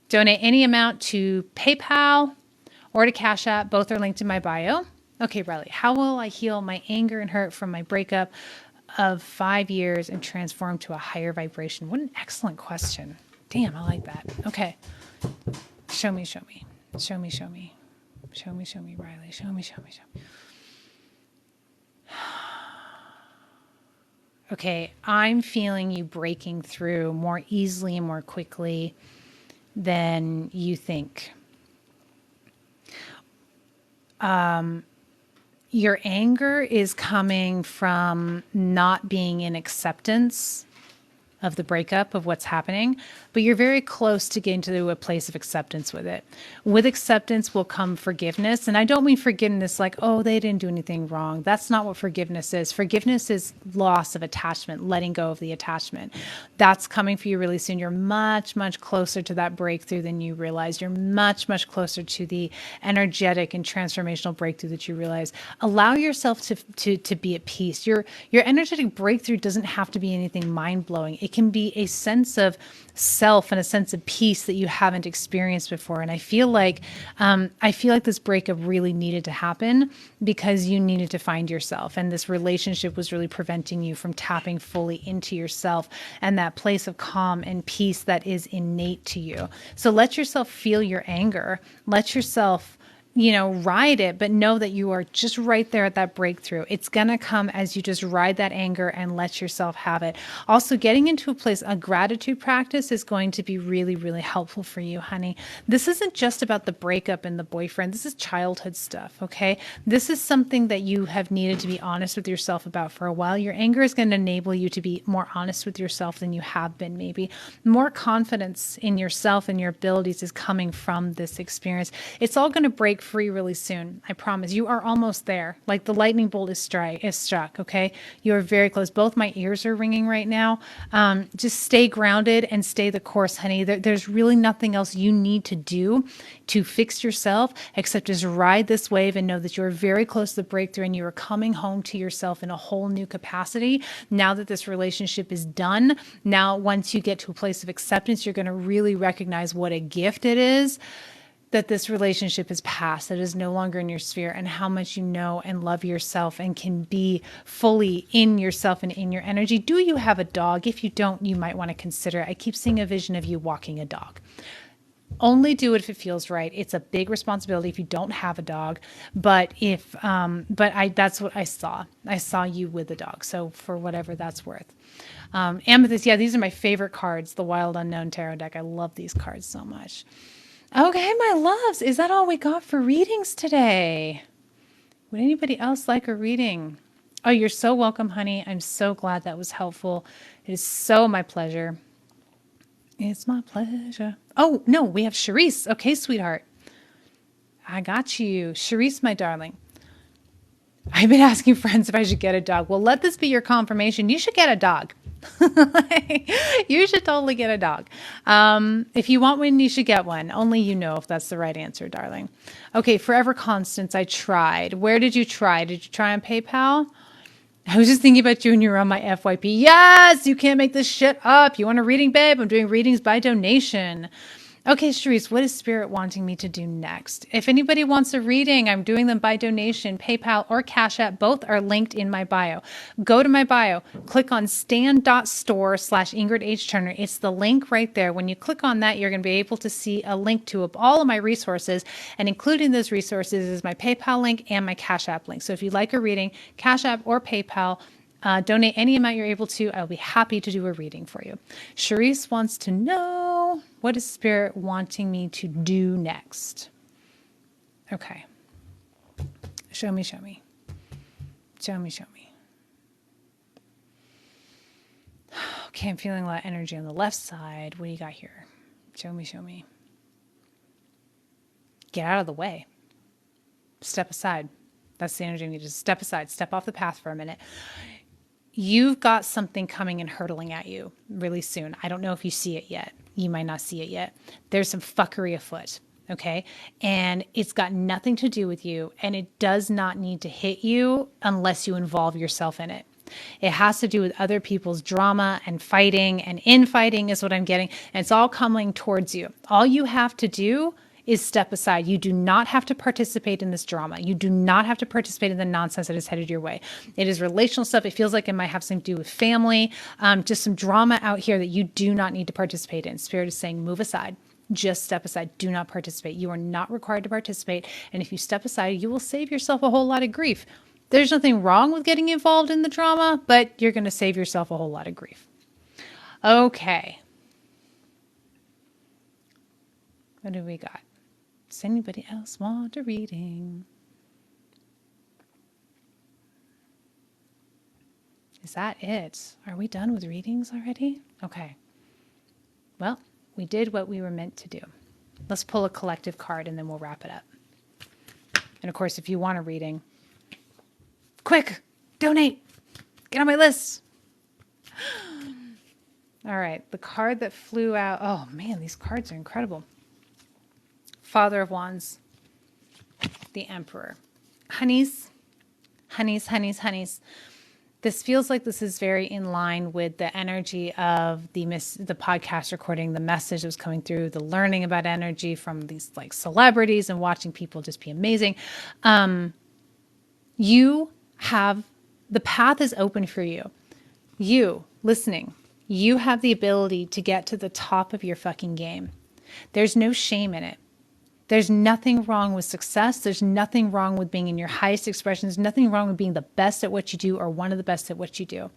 Donate any amount to PayPal or to Cash App. Both are linked in my bio. Okay, Riley, how will I heal my anger and hurt from my breakup of 5 years and transform to a higher vibration? What an excellent question. Damn, I like that. Okay. Show me, show me. Show me, show me. Show me, show me, Riley. Show me, show me, show me. Okay, I'm feeling you breaking through more easily and more quickly than you think. Your anger is coming from not being in acceptance of the breakup of what's happening, but you're very close to getting to a place of acceptance with it. With acceptance will come forgiveness. And I don't mean forgiveness like, oh, they didn't do anything wrong. That's not what forgiveness is. Forgiveness is loss of attachment, letting go of the attachment. That's coming for you really soon. You're much, much closer to that breakthrough than you realize. You're much, much closer to the energetic and transformational breakthrough that you realize. Allow yourself to be at peace. Your energetic breakthrough doesn't have to be anything mind-blowing. It can be a sense of self and a sense of peace that you haven't experienced before. And I feel like this breakup really needed to happen because you needed to find yourself. And this relationship was really preventing you from tapping fully into yourself and that place of calm and peace that is innate to you. So let yourself feel your anger. Let yourself ride it, but know that you are just right there at that breakthrough. It's going to come as you just ride that anger and let yourself have it. Also, getting into a gratitude practice is going to be really, really helpful for you, honey. This isn't just about the breakup and the boyfriend. This is childhood stuff, okay? This is something that you have needed to be honest with yourself about for a while. Your anger is going to enable you to be more honest with yourself than you have been, maybe. More confidence in yourself and your abilities is coming from this experience. It's all going to break free really soon. I promise. You are almost there. Like the lightning bolt is struck. Okay. You are very close. Both my ears are ringing right now. Just stay grounded and stay the course, honey. There's really nothing else you need to do to fix yourself except just ride this wave and know that you're very close to the breakthrough and you are coming home to yourself in a whole new capacity. Now that this relationship is done, now once you get to a place of acceptance, you're going to really recognize what a gift it is that this relationship is past, that is no longer in your sphere, and how much you know and love yourself and can be fully in yourself and in your energy. Do you have a dog? If you don't, you might want to consider it. I keep seeing a vision of you walking a dog. Only do it if it feels right. It's a big responsibility if you don't have a dog, but that's what I saw. I saw you with a dog. So for whatever that's worth. Amethyst, yeah, these are my favorite cards, the Wild Unknown Tarot deck. I love these cards so much. Okay, my loves, is that all we got for readings today? Would anybody else like a reading? Oh, you're so welcome, honey. I'm so glad that was helpful. It is so my pleasure. It's my pleasure. Oh, no, we have Charisse. Okay, sweetheart. I got you. Charisse, my darling. I've been asking friends if I should get a dog. Well, let this be your confirmation. You should get a dog. You should totally get a dog. If you want one, you should get one. Only you know if that's the right answer, darling. Okay, Forever Constance, I tried. Where did you try? Did you try on PayPal? I was just thinking about you when you were on my FYP. Yes, you can't make this shit up. You want a reading, babe? I'm doing readings by donation. Okay, Charisse, what is Spirit wanting me to do next? If anybody wants a reading, I'm doing them by donation, PayPal or Cash App. Both are linked in my bio. Go to my bio, click on stan.store/ingridhturner. It's the link right there. When you click on that, you're going to be able to see a link to all of my resources, and including those resources is my PayPal link and my Cash App link. So if you'd like a reading, Cash App or PayPal, donate any amount you're able to. I'll be happy to do a reading for you. Charisse wants to know, what is Spirit wanting me to do next? Okay. Show me, show me. Show me, show me. Okay, I'm feeling a lot of energy on the left side. What do you got here? Show me, show me. get out of the way. Step aside. That's the energy you need to step aside, step off the path for a minute. You've got something coming and hurtling at you really soon. I don't know if you see it yet. You might not see it yet. There's some fuckery afoot, okay? And it's got nothing to do with you, and it does not need to hit you unless you involve yourself in it. It has to do with other people's drama and fighting, and infighting is what I'm getting. And it's all coming towards you. All you have to do is step aside. You do not have to participate in this drama. You do not have to participate in the nonsense that is headed your way. It is relational stuff. It feels like it might have something to do with family, just some drama out here that you do not need to participate in. Spirit is saying, move aside. Just step aside. Do not participate. You are not required to participate. And if you step aside, you will save yourself a whole lot of grief. There's nothing wrong with getting involved in the drama, but you're going to save yourself a whole lot of grief. Okay. What do we got? Does anybody else want a reading? Is that it? Are we done with readings already? Okay. Well, we did what we were meant to do. Let's pull a collective card and then we'll wrap it up. And of course, if you want a reading, quick, donate, get on my list. All right, the card that flew out. Oh man, these cards are incredible. Father of Wands, the Emperor. Honeys, honeys, honeys, honeys. This feels like this is very in line with the energy of the podcast recording, the message that was coming through, the learning about energy from these like celebrities and watching people just be amazing. You have, the path is open for you. You, listening, you have the ability to get to the top of your fucking game. There's no shame in it. There's nothing wrong with success. There's nothing wrong with being in your highest expression. There's nothing wrong with being the best at what you do or one of the best at what you do.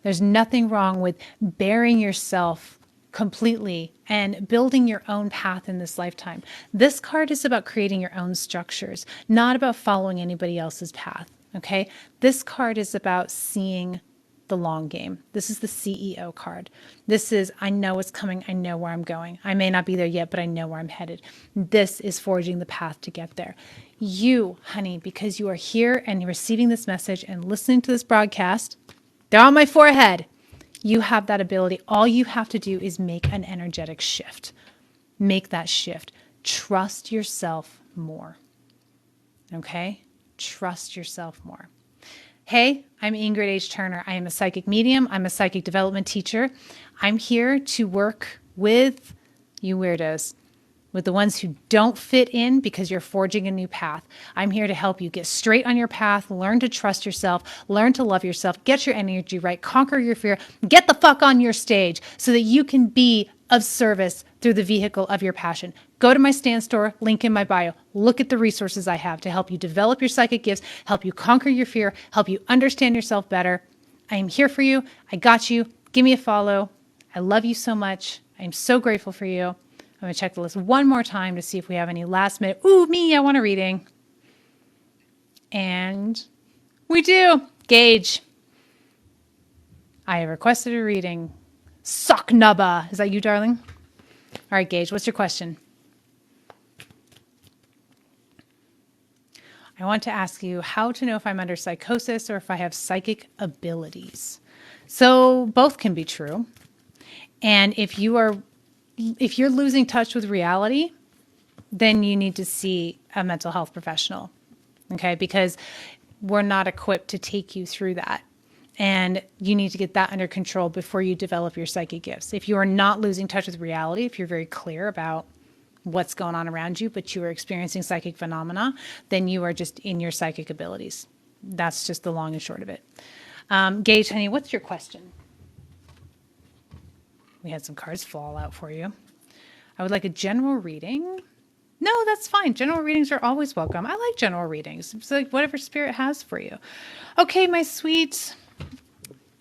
There's nothing wrong with bearing yourself completely and building your own path in this lifetime. This card is about creating your own structures, not about following anybody else's path. Okay? This card is about seeing the long game. This is the CEO card. This is, I know what's coming. I know where I'm going. I may not be there yet, but I know where I'm headed. This is forging the path to get there. You, honey, because you are here and receiving this message and listening to this broadcast, they're on my forehead. You have that ability. All you have to do is make an energetic shift. Make that shift. Trust yourself more. Okay? Trust yourself more. Hey, I'm Ingrid H. Turner. I am a psychic medium. I'm a psychic development teacher. I'm here to work with you weirdos, with the ones who don't fit in because you're forging a new path. I'm here to help you get straight on your path, learn to trust yourself, learn to love yourself, get your energy right, conquer your fear, get the fuck on your stage so that you can be of service through the vehicle of your passion. Go to my stan.store, link in my bio. Look at the resources I have to help you develop your psychic gifts, help you conquer your fear, help you understand yourself better. I am here for you. I got you. Give me a follow. I love you so much. I'm so grateful for you. I'm going to check the list one more time to see if we have any last minute. Ooh, me, I want a reading. And we do. Gage. I have requested a reading. Socknubba. Is that you, darling? All right, Gage, what's your question? I want to ask you how to know if I'm under psychosis or if I have psychic abilities. So both can be true. And if you're losing touch with reality, then you need to see a mental health professional. Okay? Because we're not equipped to take you through that. And you need to get that under control before you develop your psychic gifts. If you are not losing touch with reality, if you're very clear about what's going on around you, but you are experiencing psychic phenomena, then you are just in your psychic abilities. That's just the long and short of it. Gage, honey, what's your question? We had some cards fall out for you. I would like a general reading. No, that's fine. General readings are always welcome. I like general readings. It's like whatever spirit has for you. Okay, my sweet.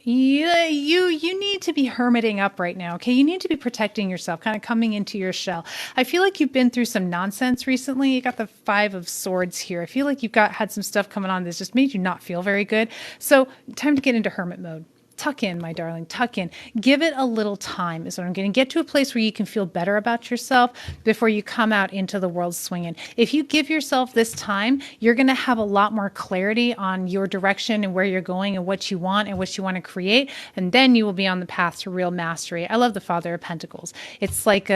You need to be hermiting up right now, okay? You need to be protecting yourself, kind of coming into your shell. I feel like you've been through some nonsense recently. You got the 5 of Swords here. I feel like you've had some stuff coming on that's just made you not feel very good. So time to get into hermit mode. Tuck in, my darling, tuck in. Give it a little time is what I'm getting. Get to a place where you can feel better about yourself before you come out into the world swinging. If you give yourself this time, you're going to have a lot more clarity on your direction and where you're going and what you want to create. And then you will be on the path to real mastery. I love the Father of Pentacles. It's like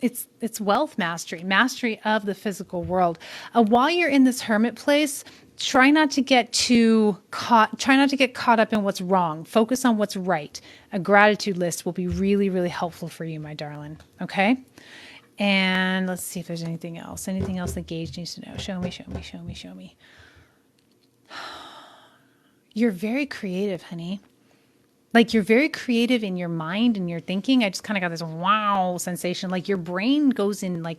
it's wealth mastery, mastery of the physical world. While you're in this hermit place, try not to get caught up in what's wrong. Focus on what's right. A gratitude list will be really, really helpful for you, my darling. Okay? And let's see if there's anything else. Anything else that Gage needs to know. Show me, show me, show me, show me. You're very creative, honey. Like you're very creative in your mind and your thinking. I just kind of got this wow sensation. Like your brain goes in like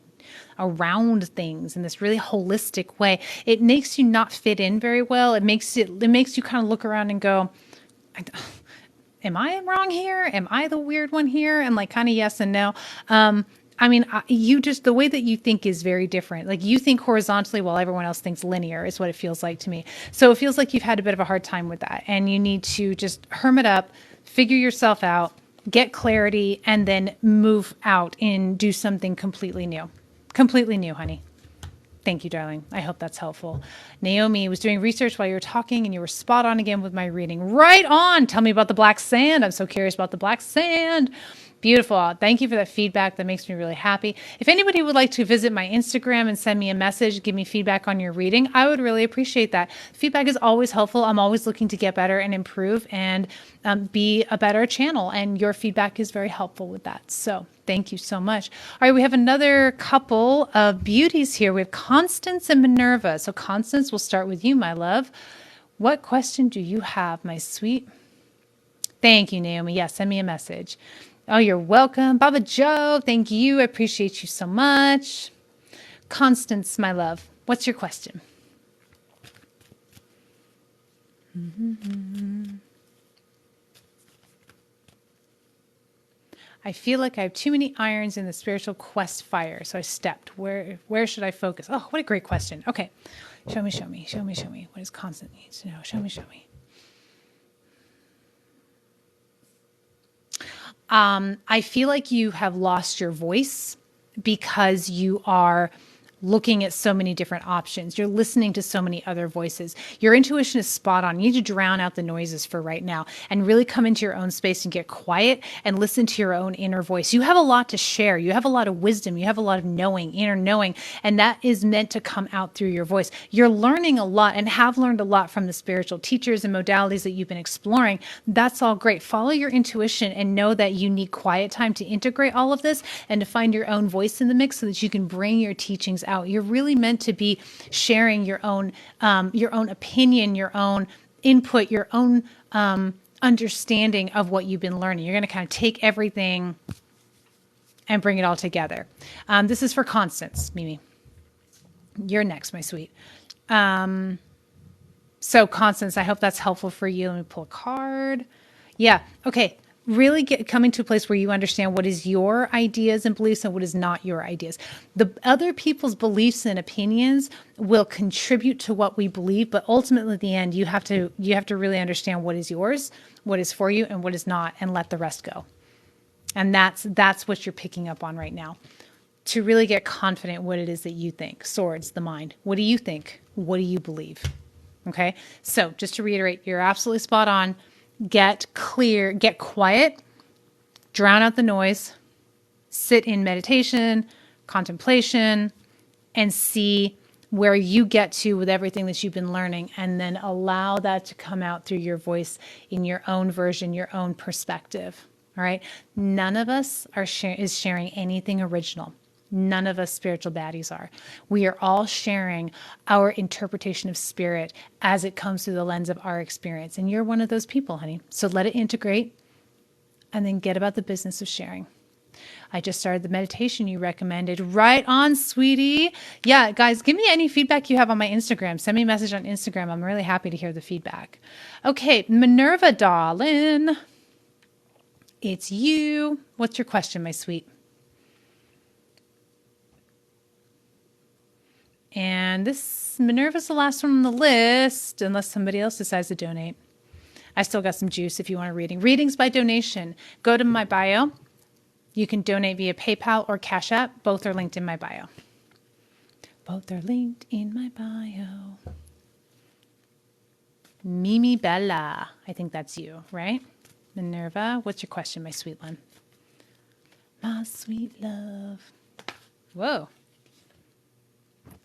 around things in this really holistic way. It makes you not fit in very well. It makes you kind of look around and go, am I wrong here? Am I the weird one here? And like kind of yes and no. The way that you think is very different. Like you think horizontally while everyone else thinks linear is what it feels like to me. So it feels like you've had a bit of a hard time with that and you need to just hermit up, figure yourself out, get clarity, and then move out and do something completely new. Completely new, honey. Thank you, darling. I hope that's helpful. Naomi was doing research while you were talking and you were spot on again with my reading. Right on. Tell me about the black sand. I'm so curious about the black sand. Beautiful. Thank you for that feedback. That makes me really happy. If anybody would like to visit my Instagram and send me a message, give me feedback on your reading, I would really appreciate that. Feedback is always helpful. I'm always looking to get better and improve and be a better channel. And your feedback is very helpful with that. So thank you so much. All right. We have another couple of beauties here. We have Constance and Minerva. So Constance, we'll start with you, my love. What question do you have, my sweet? Thank you, Naomi. Yes, send me a message. Oh, you're welcome. Baba Joe, thank you. I appreciate you so much. Constance, my love, what's your question? I feel like I have too many irons in the spiritual quest fire, so I stepped. Where should I focus? Oh, what a great question. Okay. Show me, show me, show me, show me. What does Constance need to know? Show me, show me. I feel like you have lost your voice because you are looking at so many different options. You're listening to so many other voices. Your intuition is spot on. You need to drown out the noises for right now and really come into your own space and get quiet and listen to your own inner voice. You have a lot to share. You have a lot of wisdom. You have a lot of knowing, inner knowing, and that is meant to come out through your voice. You're learning a lot and have learned a lot from the spiritual teachers and modalities that you've been exploring. That's all great. Follow your intuition and know that you need quiet time to integrate all of this and to find your own voice in the mix so that you can bring your teachings out. You're really meant to be sharing your own opinion, your own input, your own understanding of what you've been learning. You're going to kind of take everything and bring it all together. This is for Constance, Mimi. You're next, my sweet. So Constance, I hope that's helpful for you. Let me pull a card. Yeah. Okay. Really coming to a place where you understand what is your ideas and beliefs and what is not your ideas. The other people's beliefs and opinions will contribute to what we believe, but ultimately at the end, you have to really understand what is yours, what is for you, and what is not, and let the rest go. And that's what you're picking up on right now. To really get confident what it is that you think. Swords, the mind. What do you think? What do you believe? Okay. So just to reiterate, you're absolutely spot on. Get clear, get quiet, drown out the noise, sit in meditation, contemplation, and see where you get to with everything that you've been learning, and then allow that to come out through your voice in your own version, your own perspective. All right. None of us is sharing anything original. None of us spiritual baddies are. We are all sharing our interpretation of spirit as it comes through the lens of our experience. And you're one of those people, honey. So let it integrate and then get about the business of sharing. I just started the meditation you recommended. Right on, sweetie. Yeah, guys, give me any feedback you have on my Instagram. Send me a message on Instagram. I'm really happy to hear the feedback. Okay, Minerva, darling. It's you. What's your question, my sweet? And this Minerva's the last one on the list, unless somebody else decides to donate. I still got some juice if you want a reading. Readings by donation. Go to my bio. You can donate via PayPal or Cash App. Both are linked in my bio. Both are linked in my bio. Mimi Bella. I think that's you, right? Minerva, what's your question, my sweet one? My sweet love. Whoa.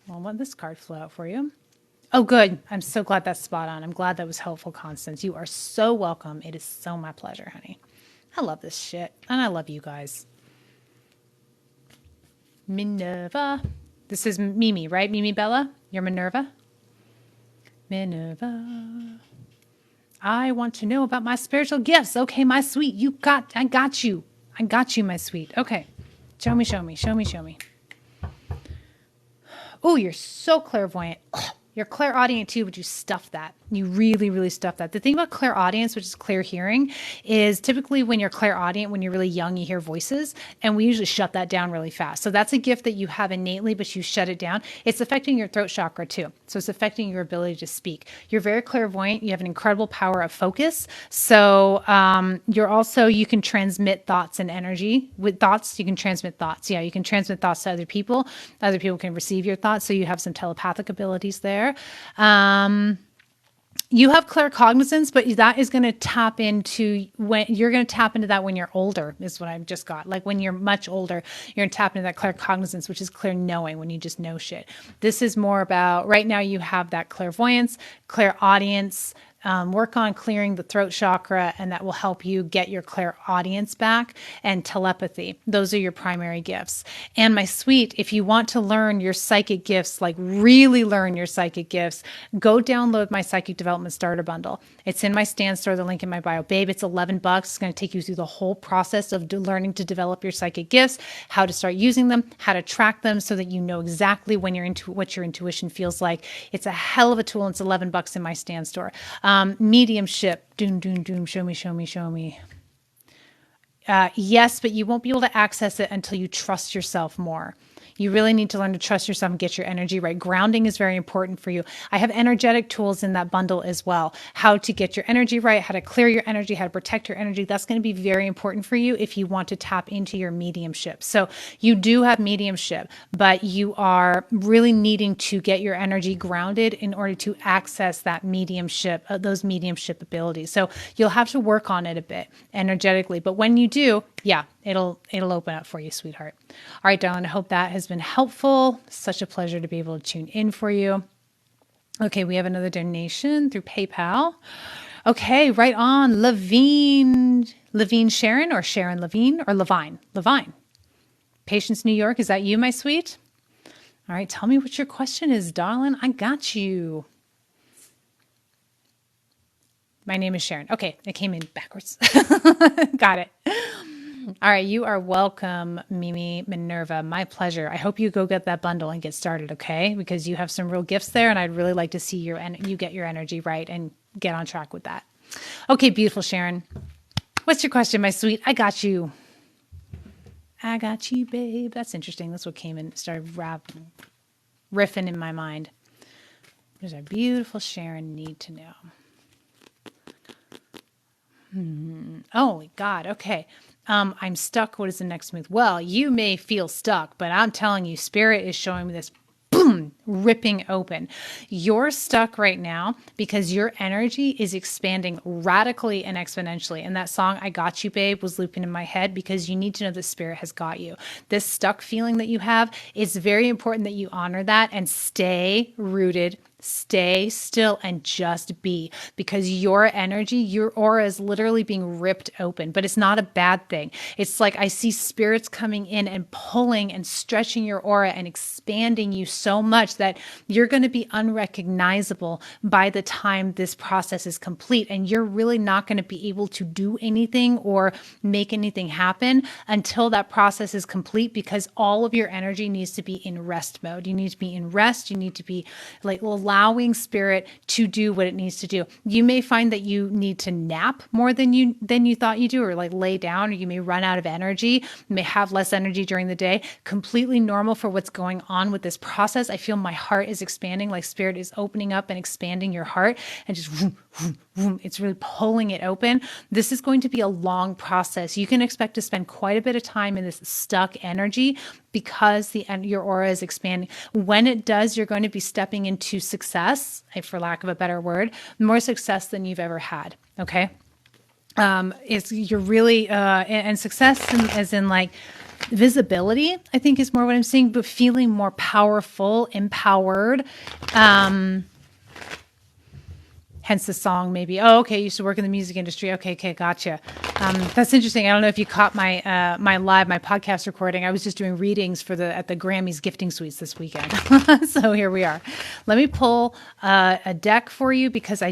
Well, let this card flow out for you. Oh, good. I'm so glad that's spot on. I'm glad that was helpful, Constance. You are so welcome. It is so my pleasure, honey. I love this shit. And I love you guys. Minerva. This is Mimi, right? Mimi Bella? You're Minerva? Minerva. I want to know about my spiritual gifts. Okay, my sweet. I got you. I got you, my sweet. Okay. Show me, show me, show me, show me. Oh, you're so clairvoyant. You're clairaudient too, but you stuff that. You really, really stuff that. The thing about clairaudience, which is clear hearing, is typically when you're clairaudient, when you're really young, you hear voices, and we usually shut that down really fast. So that's a gift that you have innately, but you shut it down. It's affecting your throat chakra too. So it's affecting your ability to speak. You're very clairvoyant. You have an incredible power of focus. So you can transmit thoughts and energy. With thoughts, you can transmit thoughts. Yeah, you can transmit thoughts to other people. Other people can receive your thoughts. So you have some telepathic abilities there. You have claircognizance, but that is going to tap into when you're going to tap into that when you're older, is what I've just got. Like when you're much older, you're going to tap into that claircognizance, which is clear knowing, when you just know shit. This is more about right now you have that clairvoyance, clairaudience. Work on clearing the throat chakra, and that will help you get your clairaudience back, and telepathy. Those are your primary gifts. And my sweet, if you want to learn your psychic gifts, like really learn your psychic gifts, go download my Psychic Development Starter Bundle. It's in my stan.store, the link in my bio. Babe, it's $11. It's going to take you through the whole process of learning to develop your psychic gifts, how to start using them, how to track them so that you know exactly when you're into what your intuition feels like. It's a hell of a tool, and it's $11 in my stan.store. Mediumship. Doom, doom, doom. Show me, show me, show me. Yes, but you won't be able to access it until you trust yourself more. You really need to learn to trust yourself and get your energy right. Grounding is very important for you. I have energetic tools in that bundle as well. How to get your energy right, how to clear your energy, how to protect your energy. That's going to be very important for you if you want to tap into your mediumship. So you do have mediumship, but you are really needing to get your energy grounded in order to access that mediumship, those mediumship abilities. So you'll have to work on it a bit energetically. But when you do, yeah, it'll open up for you, sweetheart. All right, darling, I hope that has been helpful. Such a pleasure to be able to tune in for you. Okay, we have another donation through PayPal. Okay, right on. Levine Sharon, or Sharon Levine, or Levine? Patience, New York. Is that you, my sweet? All right, tell me what your question is, darling. I got you. My name is Sharon. Okay, it came in backwards. Got it. All right, you are welcome, Mimi Minerva. My pleasure. I hope you go get that bundle and get started, okay? Because you have some real gifts there, and I'd really like to see you get your energy right and get on track with that. Okay, beautiful Sharon. What's your question, my sweet? I got you. I got you, babe. That's interesting. That's what came in, started riffing in my mind. What does our beautiful Sharon need to know? Oh, God. Okay. I'm stuck. What is the next move? Well, you may feel stuck, but I'm telling you, Spirit is showing me this boom, ripping open. You're stuck right now because your energy is expanding radically and exponentially. And that song, I Got You, Babe, was looping in my head because you need to know the Spirit has got you. This stuck feeling that you have, it's very important that you honor that and stay rooted. Stay still and just be, because your energy, your aura is literally being ripped open, but it's not a bad thing. It's like I see spirits coming in and pulling and stretching your aura and expanding you so much that you're going to be unrecognizable by the time this process is complete. And you're really not going to be able to do anything or make anything happen until that process is complete, because all of your energy needs to be in rest mode. You need to be in rest. You need to be like, well, allowing spirit to do what it needs to do. You may find that you need to nap more than you thought you do, or like lay down, or you may run out of energy, you may have less energy during the day. Completely normal for what's going on with this process. I feel my heart is expanding, like spirit is opening up and expanding your heart, and just vroom, vroom, vroom, it's really pulling it open. This is going to be a long process. You can expect to spend quite a bit of time in this stuck energy because your aura is expanding. When it does, you're going to be stepping into success, for lack of a better word, more success than you've ever had. Okay. You're really, and success as in like visibility, I think is more what I'm seeing, but feeling more powerful, empowered. Hence the song maybe. Oh, okay. You used to work in the music industry. Okay. Gotcha. That's interesting. I don't know if you caught my podcast recording. I was just doing readings at the Grammys gifting suites this weekend. So here we are. Let me pull a deck for you because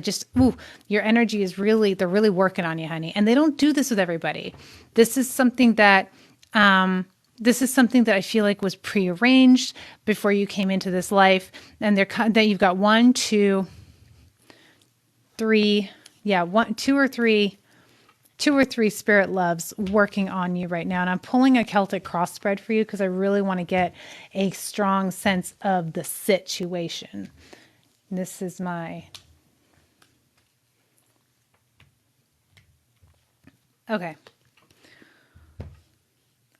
your energy is they're really working on you, honey. And they don't do this with everybody. This is something that I feel like was prearranged before you came into this life. And that you've got 1, 2, 3, two or three spirit loves working on you right now. And I'm pulling a Celtic cross spread for you because I really want to get a strong sense of the situation. This is okay.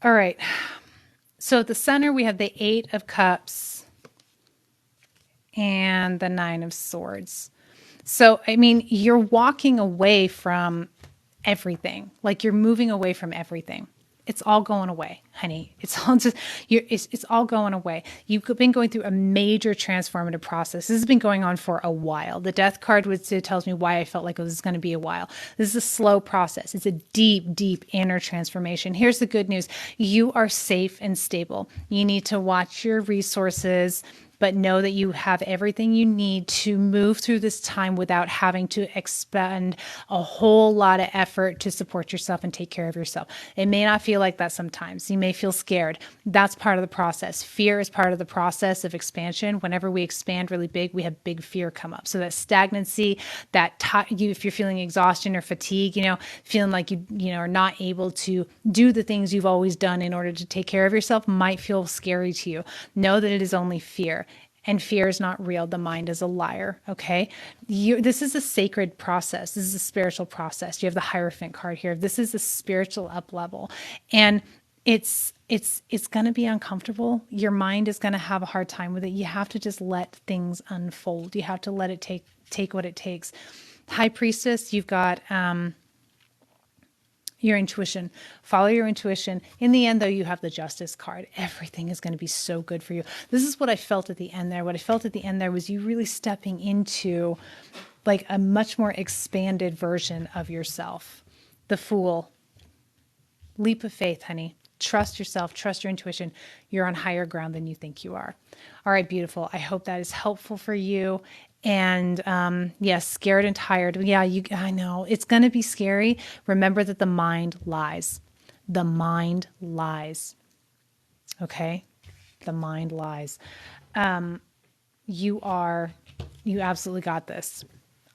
All right. So at the center, we have the 8 of Cups and the 9 of Swords. So, I mean, you're walking away from everything. Like you're moving away from everything. It's all going away, honey. It's all going away. You've been going through a major transformative process. This has been going on for a while. The Death card tells me why I felt like it was going to be a while. This is a slow process. It's a deep, deep inner transformation. Here's the good news. You are safe and stable. You need to watch your resources, but know that you have everything you need to move through this time without having to expend a whole lot of effort to support yourself and take care of yourself. It may not feel like that sometimes. You may feel scared. That's part of the process. Fear is part of the process of expansion. Whenever we expand really big, we have big fear come up. So that stagnancy, if you're feeling exhaustion or fatigue, feeling like you are not able to do the things you've always done in order to take care of yourself might feel scary to you. Know that it is only fear. And fear is not real. The mind is a liar. Okay. This is a sacred process. This is a spiritual process. You have the Hierophant card here. This is a spiritual up level. And it's going to be uncomfortable. Your mind is going to have a hard time with it. You have to just let things unfold. You have to let it take what it takes. High Priestess, you've got, your intuition. Follow your intuition. In the end, though, you have the Justice card. Everything is going to be so good for you. This is what I felt at the end there. What I felt at the end there was you really stepping into like a much more expanded version of yourself. The Fool. Leap of faith, honey. Trust yourself. Trust your intuition. You're on higher ground than you think you are. All right, beautiful. I hope that is helpful for you. And yes, scared and tired. Yeah, I know it's going to be scary. Remember that the mind lies. The mind lies. Okay? The mind lies. You absolutely got this.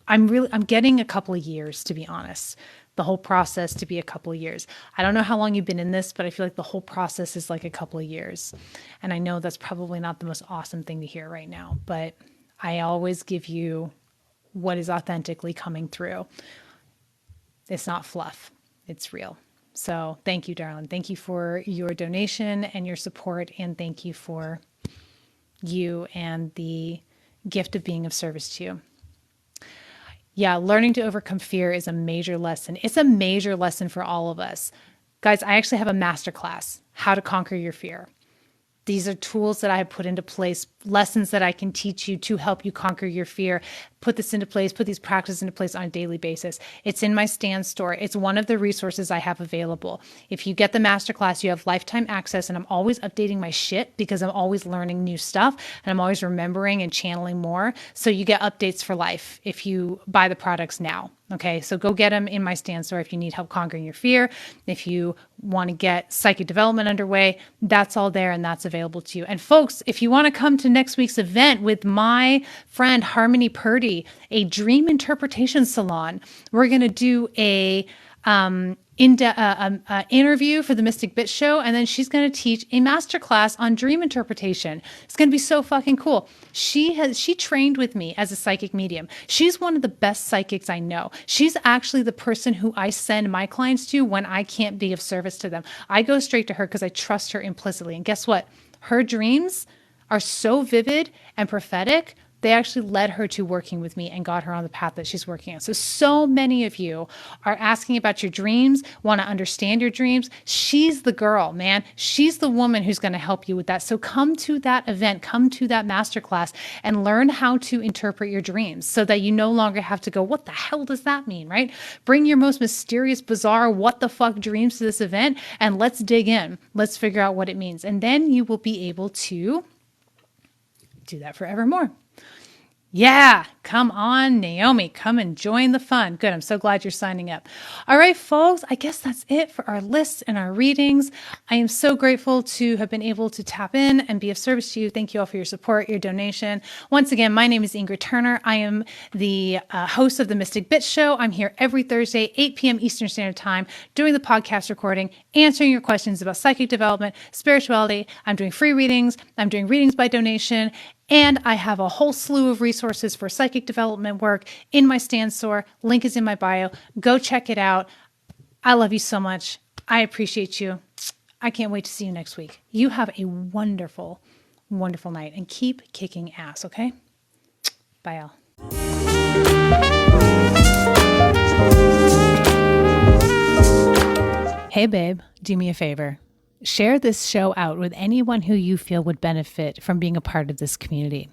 I'm getting a couple of years, to be honest. The whole process to be a couple of years. I don't know how long you've been in this, but I feel like the whole process is like a couple of years. And I know that's probably not the most awesome thing to hear right now, but I always give you what is authentically coming through. It's not fluff. It's real. So thank you, darling. Thank you for your donation and your support. And thank you for you and the gift of being of service to you. Yeah, learning to overcome fear is a major lesson. It's a major lesson for all of us. Guys, I actually have a masterclass, How to Conquer Your Fear. These are tools that I have put into place, lessons that I can teach you to help you conquer your fear. Put this into place, put these practices into place on a daily basis. It's in my stan.store. It's one of the resources I have available. If you get the masterclass, you have lifetime access, and I'm always updating my shit because I'm always learning new stuff and I'm always remembering and channeling more. So you get updates for life if you buy the products now. Okay, so go get them in my stan.store if you need help conquering your fear. If you want to get psychic development underway, that's all there and that's available to you. And folks, if you want to come to next week's event with my friend Harmony Purdy, a dream interpretation salon. We're going to do a interview for the Mystic Bitch Show, and then she's going to teach a masterclass on dream interpretation. It's going to be so fucking cool. She trained with me as a psychic medium. She's one of the best psychics I know. She's actually the person who I send my clients to when I can't be of service to them. I go straight to her because I trust her implicitly. And guess what? Her dreams are so vivid and prophetic. They actually led her to working with me and got her on the path that she's working on. So many of you are asking about your dreams, want to understand your dreams. She's the girl, man. She's the woman who's going to help you with that. So come to that event, come to that masterclass and learn how to interpret your dreams so that you no longer have to go, what the hell does that mean, right? Bring your most mysterious, bizarre, what the fuck dreams to this event and let's dig in. Let's figure out what it means. And then you will be able to do that forevermore. Yeah, come on, Naomi, come and join the fun. Good, I'm so glad you're signing up. All right, folks, I guess that's it for our lists and our readings. I am so grateful to have been able to tap in and be of service to you. Thank you all for your support, your donation. Once again, my name is Ingrid Turner. I am the host of the Mystic Bitch Show. I'm here every Thursday, 8 p.m. Eastern Standard Time, doing the podcast recording, answering your questions about psychic development, spirituality. I'm doing free readings. I'm doing readings by donation. And I have a whole slew of resources for psychic development work in my stan.store. Link is in my bio. Go check it out. I love you so much. I appreciate you. I can't wait to see you next week. You have a wonderful, wonderful night and keep kicking ass, okay? Bye, all. Hey, babe, do me a favor. Share this show out with anyone who you feel would benefit from being a part of this community.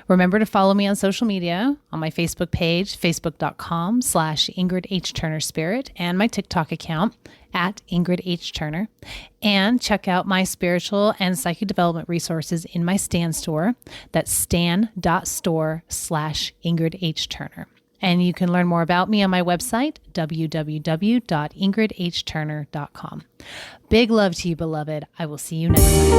Remember to follow me on social media, on my Facebook page, facebook.com/IngridHTurnerSpirit, and my TikTok account @IngridHTurner. And check out my spiritual and psychic development resources in my stan.store. That's stan.store/IngridHTurner. And you can learn more about me on my website, www.ingridhturner.com. Big love to you, beloved. I will see you next time.